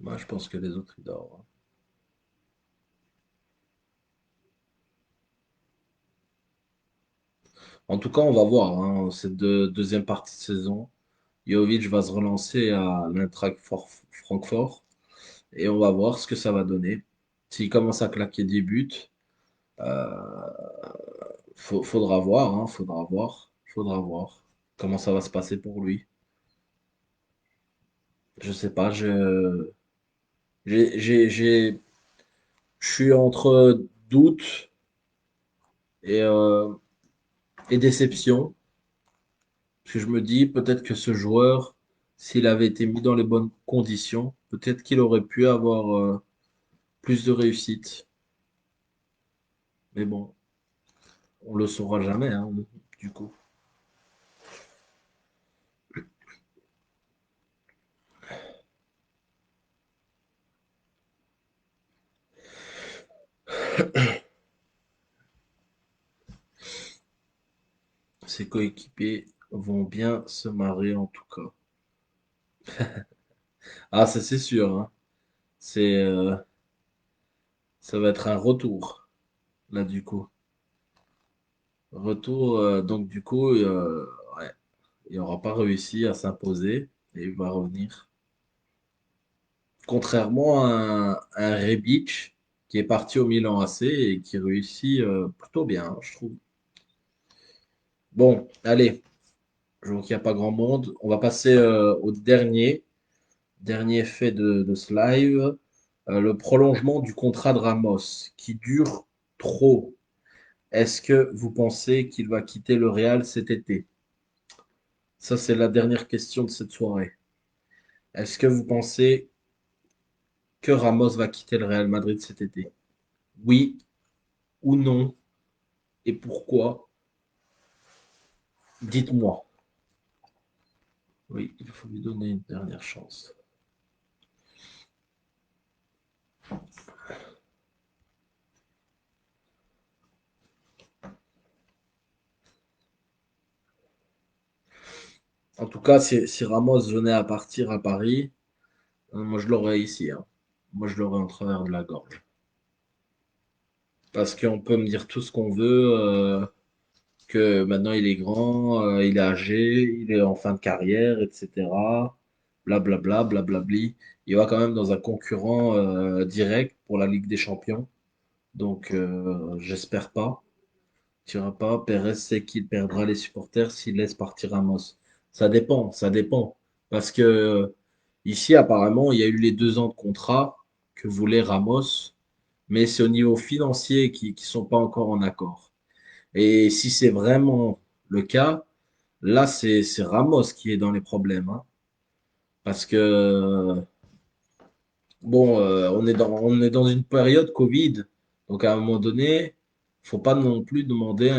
Moi, je pense que les autres, ils dorment, hein. En tout cas, on va voir, hein, cette deuxième partie de saison. Jovic va se relancer à l'Eintracht Francfort et on va voir ce que ça va donner. S'il commence à claquer des buts, faudra voir, hein, faudra voir comment ça va se passer pour lui. Je sais pas, j'ai, je suis entre doute et, euh, et déception. Parce que je me dis peut-être que ce joueur, s'il avait été mis dans les bonnes conditions, peut-être qu'il aurait pu avoir plus de réussite. Mais bon, on le saura jamais, hein, du coup. Ses coéquipiers vont bien se marrer en tout cas. Ah, ça c'est sûr, hein. C'est, ça va être un retour, là, du coup. Retour, donc du coup, ouais, il n'aura pas réussi à s'imposer et il va revenir. Contrairement à un Rebic qui est parti au Milan AC et qui réussit plutôt bien, hein, je trouve. Bon, allez, je vois qu'il n'y a pas grand monde. On va passer au dernier fait de ce live. Le prolongement du contrat de Ramos qui dure trop. Est-ce que vous pensez qu'il va quitter le Real cet été? Ça, c'est la dernière question de cette soirée. Est-ce que vous pensez que Ramos va quitter le Real Madrid cet été? Oui ou non? Et pourquoi? Dites-moi. Oui, il faut lui donner une dernière chance. En tout cas, si Ramos venait à partir à Paris, moi je l'aurais ici, hein. Moi je l'aurais en travers de la gorge. Parce qu'on peut me dire tout ce qu'on veut, que maintenant il est grand, il est âgé, il est en fin de carrière, etc. Blablabla, blablabli. Il va quand même dans un concurrent direct pour la Ligue des Champions. Donc j'espère pas. Il ira pas. Perez sait qu'il perdra les supporters s'il laisse partir Ramos. Ça dépend, ça dépend. Parce que ici, apparemment, il y a eu les 2 ans de contrat que voulait Ramos, mais c'est au niveau financier qui sont pas encore en accord. Et si c'est vraiment le cas, là, c'est Ramos qui est dans les problèmes, hein. Parce que, bon, on est dans une période Covid. Donc, à un moment donné, faut pas non plus demander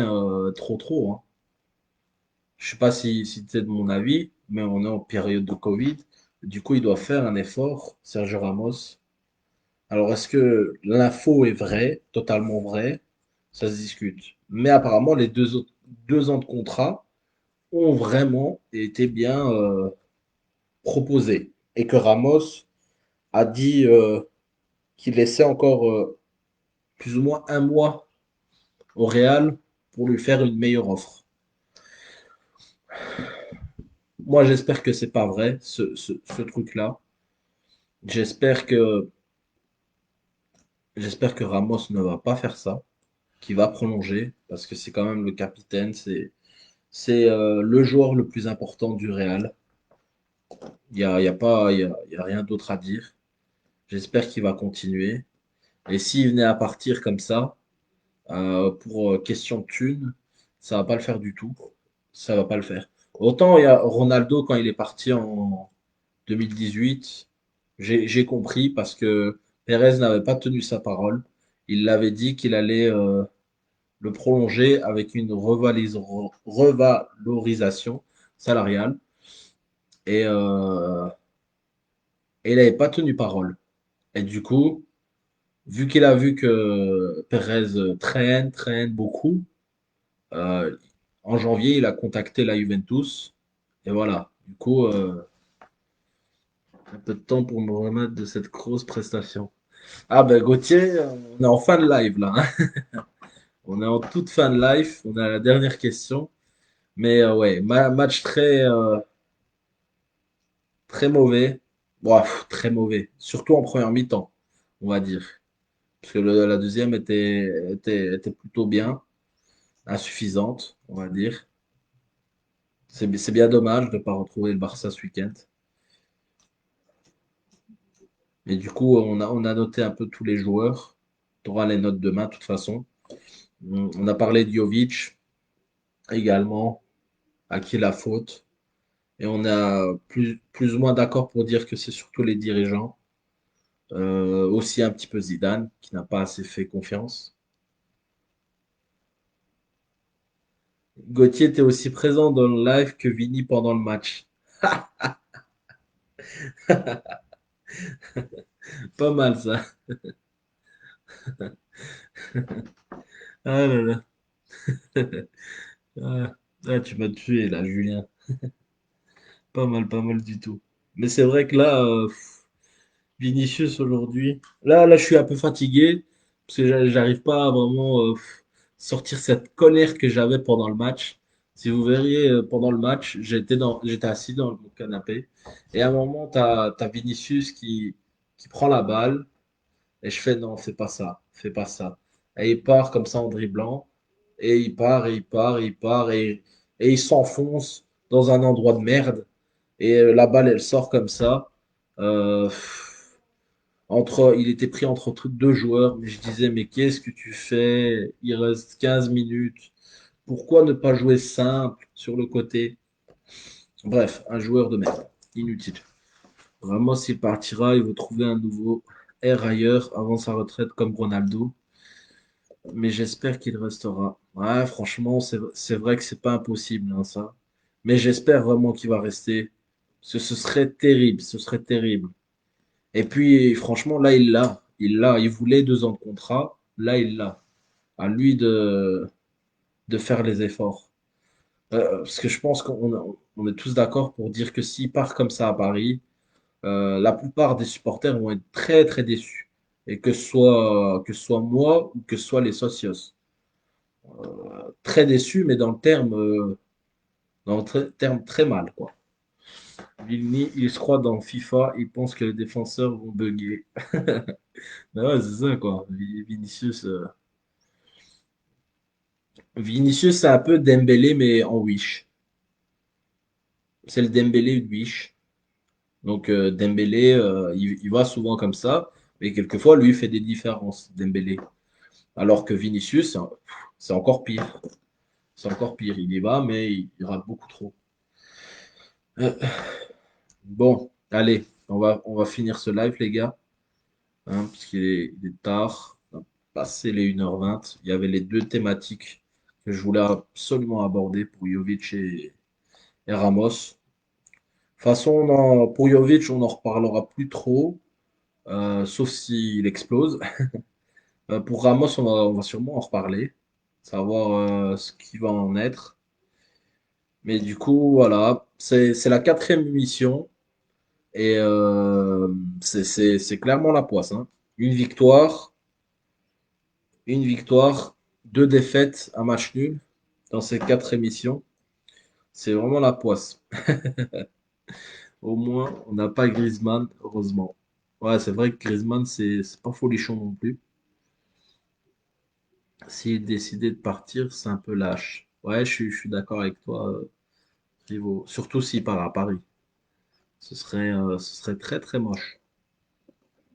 trop, trop, hein. Je sais pas si tu es de mon avis, mais on est en période de Covid. Du coup, il doit faire un effort, Sergio Ramos. Alors, est-ce que l'info est vraie, totalement vraie? Ça se discute. Mais apparemment, les 2 ans de contrat ont vraiment été bien proposés. Et que Ramos a dit qu'il laissait encore plus ou moins un mois au Real pour lui faire une meilleure offre. Moi, j'espère que c'est pas vrai, ce truc-là. J'espère que, j'espère que Ramos ne va pas faire ça, qu'il va prolonger, parce que c'est quand même le capitaine, c'est le joueur le plus important du Real. Il y a pas, il y a rien d'autre à dire. J'espère qu'il va continuer. Et s'il venait à partir comme ça, pour question de thune, ça va pas le faire du tout. Ça va pas le faire. Autant il y a Ronaldo quand il est parti en 2018, j'ai compris parce que Pérez n'avait pas tenu sa parole. Il l'avait dit qu'il allait le prolonger avec une revalorisation salariale et, euh, et il n'avait pas tenu parole. Et du coup, vu qu'il a vu que Pérez traîne beaucoup, euh, en janvier, il a contacté la Juventus. Et voilà. Du coup, un peu de temps pour me remettre de cette grosse prestation. Ah ben Gauthier, on est en fin de live là, hein. On est en toute fin de live. On a la dernière question. Mais ouais, match très mauvais. Bon, très mauvais. Surtout en première mi-temps, on va dire. Parce que la deuxième était plutôt bien, insuffisante, on va dire. C'est bien dommage de ne pas retrouver le Barça ce week-end. Et du coup, on a noté un peu tous les joueurs. Tu auras les notes demain, de toute façon. On a parlé de Jovic également, à qui la faute. Et on a plus ou moins d'accord pour dire que c'est surtout les dirigeants. Aussi un petit peu Zidane, qui n'a pas assez fait confiance. Gauthier était aussi présent dans le live que Vini pendant le match. Pas mal ça. Ah là là. Ah, tu m'as tué là, Julien. Pas mal du tout. Mais c'est vrai que là, Vinicius aujourd'hui, là, je suis un peu fatigué parce que j'arrive pas à vraiment sortir cette colère que j'avais pendant le match. Si vous verriez pendant le match, j'étais assis dans mon canapé et à un moment, t'as Vinicius qui prend la balle et je fais non, fais pas ça, fais pas ça. Et il part comme ça en dribblant et il part et il part et il part et il s'enfonce dans un endroit de merde et la balle elle sort comme ça. Euh, Il était pris entre deux joueurs, mais je disais, mais qu'est-ce que tu fais? Il reste 15 minutes. Pourquoi ne pas jouer simple sur le côté? Bref, un joueur de merde. Inutile. Vraiment, s'il partira, il veut trouver un nouveau air ailleurs avant sa retraite comme Ronaldo. Mais j'espère qu'il restera. Ouais, franchement, c'est vrai que c'est pas impossible, hein, ça. Mais j'espère vraiment qu'il va rester. Parce que ce serait terrible, ce serait terrible. Et puis, franchement, là, il l'a. Il l'a. Il voulait 2 ans de contrat. Là, il l'a. À lui de faire les efforts. Parce que je pense on est tous d'accord pour dire que s'il part comme ça à Paris, la plupart des supporters vont être très, très déçus. Et que ce soit moi ou que ce soit les socios. Très déçus, mais dans le terme très mal, quoi. Vini, il se croit dans FIFA, il pense que les défenseurs vont bugger. Mais ouais, c'est ça, quoi. Vinicius, c'est un peu Dembélé, mais en Wish. C'est le Dembélé de Wish. Donc Dembélé, il va souvent comme ça, mais quelquefois, lui, il fait des différences, Dembélé. Alors que Vinicius, c'est encore pire. C'est encore pire. Il y va, mais il rate beaucoup trop. Euh, bon, allez, on va finir ce live, les gars, hein, parce qu'il est tard. On a passé les 1h20. Il y avait les deux thématiques que je voulais absolument aborder pour Jovic et Ramos. De toute façon, pour Jovic, on n'en reparlera plus trop, sauf s'il explose. Pour Ramos, on va sûrement en reparler, savoir ce qui va en être. Mais du coup, voilà, c'est la quatrième émission et c'est clairement la poisse, hein. Une victoire, une victoire, deux défaites, un match nul dans ces 4 émissions. C'est vraiment la poisse. Au moins, on n'a pas Griezmann, heureusement. Ouais, c'est vrai que Griezmann, c'est pas folichon non plus. S'il décidait de partir, c'est un peu lâche. Ouais, je suis d'accord avec toi, Thibaut. Surtout s'il part à Paris. Ce serait très très moche.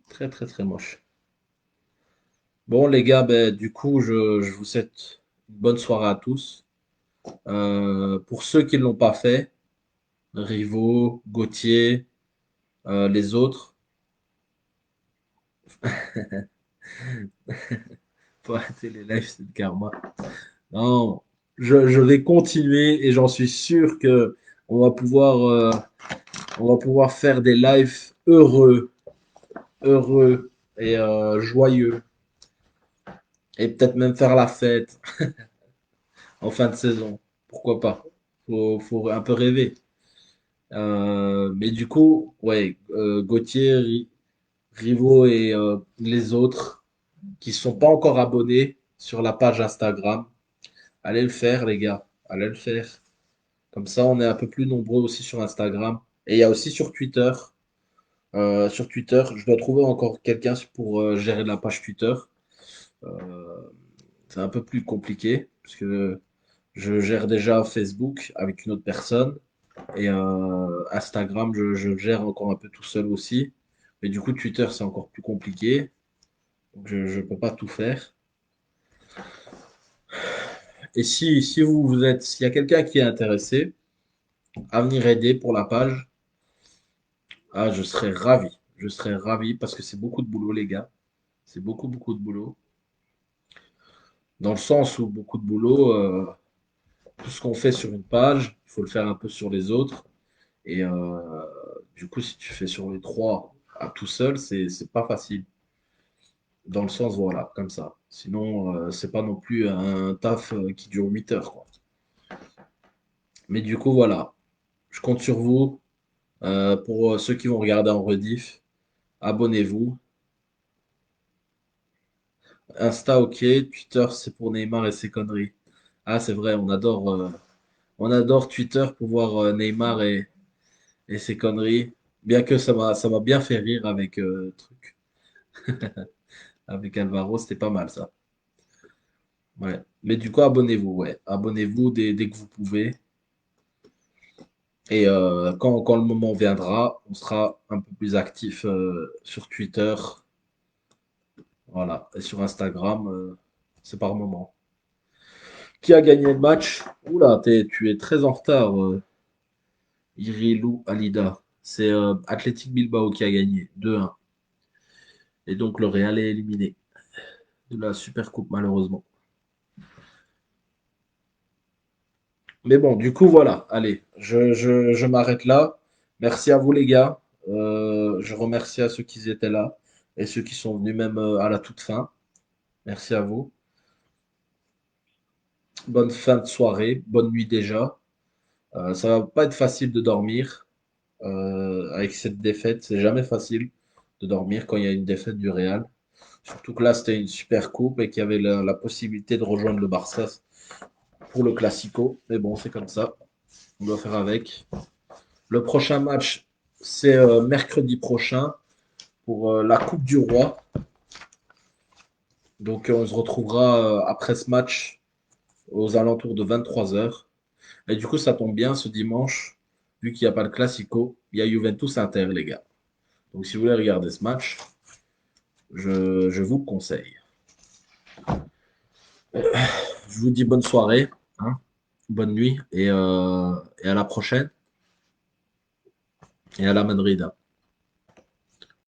Très très très moche. Bon les gars, ben, du coup, je vous souhaite une bonne soirée à tous. Pour ceux qui ne l'ont pas fait, Rivo, Gauthier, les autres, faut arrêter les lives, c'est le karma. Non, je vais continuer et j'en suis sûr que on va pouvoir, euh, on va pouvoir faire des lives heureux, heureux et joyeux. Et peut-être même faire la fête en fin de saison. Pourquoi pas? Faut un peu rêver. Mais du coup, ouais, Gauthier, Rivo et les autres qui sont pas encore abonnés sur la page Instagram, allez le faire, les gars. Allez le faire. Comme ça, on est un peu plus nombreux aussi sur Instagram. Et il y a aussi sur Twitter. Sur Twitter, je dois trouver encore quelqu'un pour gérer la page Twitter. Euh, c'est un peu plus compliqué parce que je gère déjà Facebook avec une autre personne et Instagram, je le gère encore un peu tout seul aussi. Mais du coup, Twitter, c'est encore plus compliqué. Donc, je ne peux pas tout faire. Et si s'il y a quelqu'un qui est intéressé à venir aider pour la page, ah, je serais ravi. Je serais ravi parce que c'est beaucoup de boulot, les gars. C'est beaucoup, beaucoup de boulot. Dans le sens où beaucoup de boulot, tout ce qu'on fait sur une page, il faut le faire un peu sur les autres. Et du coup, si tu fais sur les trois à tout seul, c'est pas facile. Dans le sens, voilà, comme ça. Sinon, c'est pas non plus un taf qui dure 8 heures, quoi. Mais du coup, voilà. Je compte sur vous. Pour ceux qui vont regarder en rediff, abonnez-vous. Insta, ok. Twitter, c'est pour Neymar et ses conneries. Ah, c'est vrai, on adore Twitter pour voir Neymar et ses conneries. Bien que ça m'a bien fait rire avec truc. Avec Alvaro, c'était pas mal ça. Ouais. Mais du coup, abonnez-vous, ouais. Abonnez-vous dès que vous pouvez. Et quand le moment viendra, on sera un peu plus actif sur Twitter Voilà. Et sur Instagram, c'est par moment. Qui a gagné le match? Oula, tu es très en retard, Irilou Alida. C'est Athletic Bilbao qui a gagné 2-1. Et donc le Real est éliminé de la Super Coupe, malheureusement. Mais bon, du coup, voilà. Allez, je m'arrête là. Merci à vous, les gars. Je remercie à ceux qui étaient là et ceux qui sont venus même à la toute fin. Merci à vous. Bonne fin de soirée, bonne nuit déjà. Ça va pas être facile de dormir avec cette défaite. C'est jamais facile de dormir quand il y a une défaite du Real. Surtout que là, c'était une super coupe et qu'il y avait la possibilité de rejoindre le Barça pour le Classico. Mais bon, c'est comme ça. On doit faire avec. Le prochain match, c'est mercredi prochain pour la Coupe du Roi. Donc, on se retrouvera après ce match aux alentours de 23 heures. Et du coup, ça tombe bien ce dimanche, vu qu'il n'y a pas de Classico, il y a Juventus Inter, les gars. Donc, si vous voulez regarder ce match, je vous le conseille. Je vous dis bonne soirée, hein, bonne nuit et à la prochaine et à la Madrid.